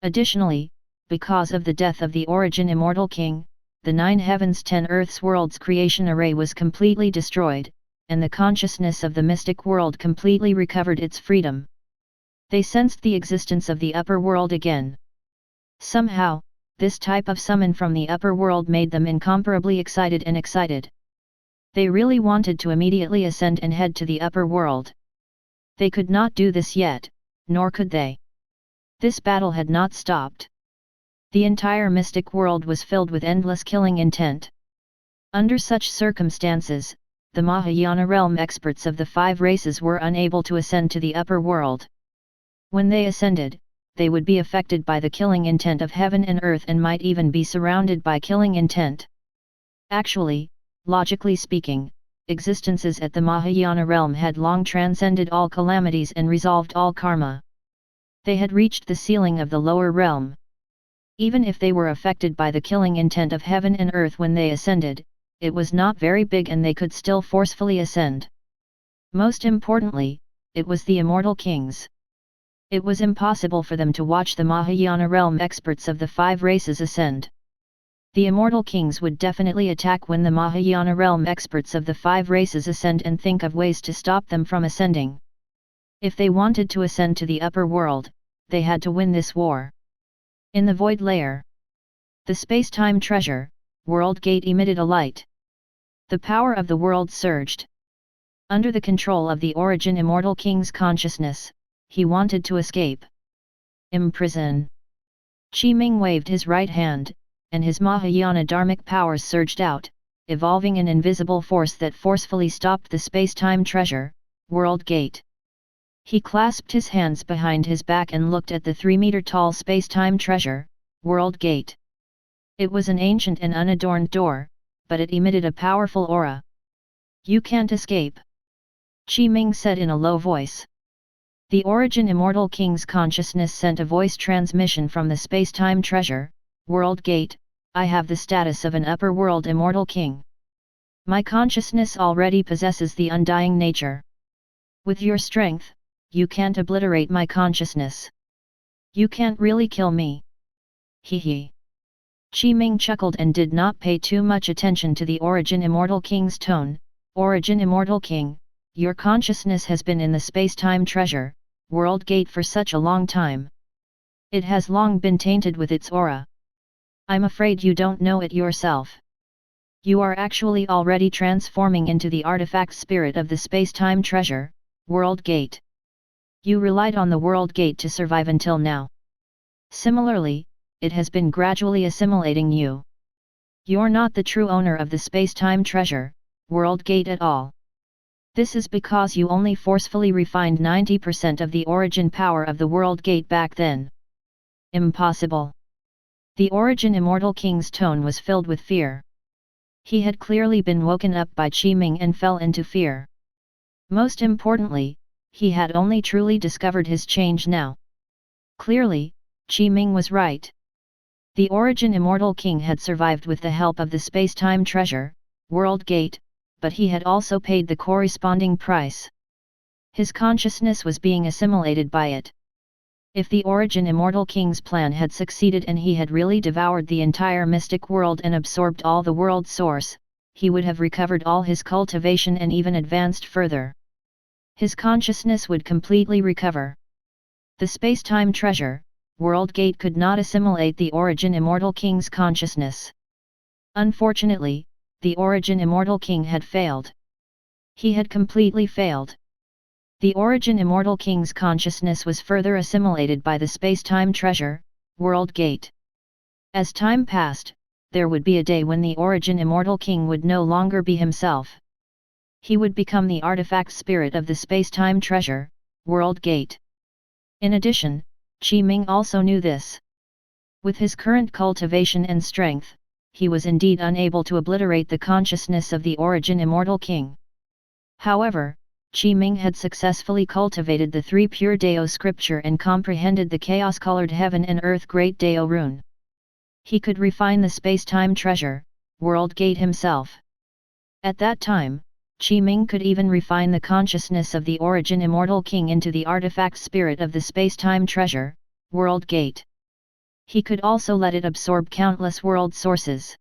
Additionally, because of the death of the Origin Immortal King, the 9 heavens 10 earths worlds creation array was completely destroyed, and the consciousness of the mystic world completely recovered its freedom. They sensed the existence of the upper world again. Somehow, this type of summon from the upper world made them incomparably excited. They really wanted to immediately ascend and head to the upper world. They could not do this yet, nor could they. This battle had not stopped. The entire mystic world was filled with endless killing intent. Under such circumstances, the Mahayana realm experts of the 5 races were unable to ascend to the upper world. When they ascended, they would be affected by the killing intent of heaven and earth and might even be surrounded by killing intent. Actually, logically speaking, existences at the Mahayana realm had long transcended all calamities and resolved all karma. They had reached the ceiling of the lower realm. Even if they were affected by the killing intent of heaven and earth when they ascended, it was not very big and they could still forcefully ascend. Most importantly, it was the immortal kings. It was impossible for them to watch the Mahayana realm experts of the 5 races ascend. The immortal kings would definitely attack when the Mahayana realm experts of the 5 races ascend and think of ways to stop them from ascending. If they wanted to ascend to the upper world, they had to win this war. In the void layer, the Spacetime Treasure, World Gate emitted a light. The power of the world surged. Under the control of the Origin Immortal King's consciousness, he wanted to escape. Imprison. Qi Ming waved his right hand, and his Mahayana dharmic powers surged out, evolving an invisible force that forcefully stopped the Spacetime Treasure, World Gate. He clasped his hands behind his back and looked at the 3-meter-tall Spacetime Treasure, World Gate. It was an ancient and unadorned door, but it emitted a powerful aura. "You can't escape," Qi Ming said in a low voice. The Origin Immortal King's consciousness sent a voice transmission from the Spacetime Treasure, World Gate. "I have the status of an upper world Immortal King. My consciousness already possesses the undying nature. With your strength, you can't obliterate my consciousness. You can't really kill me." Hee hee. Qi Ming chuckled and did not pay too much attention to the Origin Immortal King's tone. "Origin Immortal King, your consciousness has been in the Spacetime Treasure, World Gate for such a long time. It has long been tainted with its aura. I'm afraid you don't know it yourself. You are actually already transforming into the artifact spirit of the Spacetime Treasure, World Gate. You relied on the World Gate to survive until now. Similarly, it has been gradually assimilating you. You're not the true owner of the Spacetime Treasure, World Gate at all. This is because you only forcefully refined 90% of the origin power of the World Gate back then." "Impossible." The Origin Immortal King's tone was filled with fear. He had clearly been woken up by Qi Ming and fell into fear. Most importantly, he had only truly discovered his change now. Clearly, Qi Ming was right. The Origin Immortal King had survived with the help of the Spacetime Treasure, World Gate, but he had also paid the corresponding price. His consciousness was being assimilated by it. If the Origin Immortal King's plan had succeeded and he had really devoured the entire mystic world and absorbed all the world source, he would have recovered all his cultivation and even advanced further. His consciousness would completely recover. The Spacetime Treasure, World Gate could not assimilate the Origin Immortal King's consciousness. Unfortunately, the Origin Immortal King had failed. He had completely failed. The Origin Immortal King's consciousness was further assimilated by the Spacetime Treasure, World Gate. As time passed, there would be a day when the Origin Immortal King would no longer be himself. He would become the artifact spirit of the Spacetime Treasure, World Gate. In addition, Qi Ming also knew this. With his current cultivation and strength, he was indeed unable to obliterate the consciousness of the Origin Immortal King. However, Qi Ming had successfully cultivated the three pure Dao scripture and comprehended the chaos-colored heaven and earth great Dao rune. He could refine the Spacetime Treasure, World Gate himself. At that time, Qi Ming could even refine the consciousness of the Origin Immortal King into the artifact spirit of the Spacetime Treasure, World Gate. He could also let it absorb countless world sources.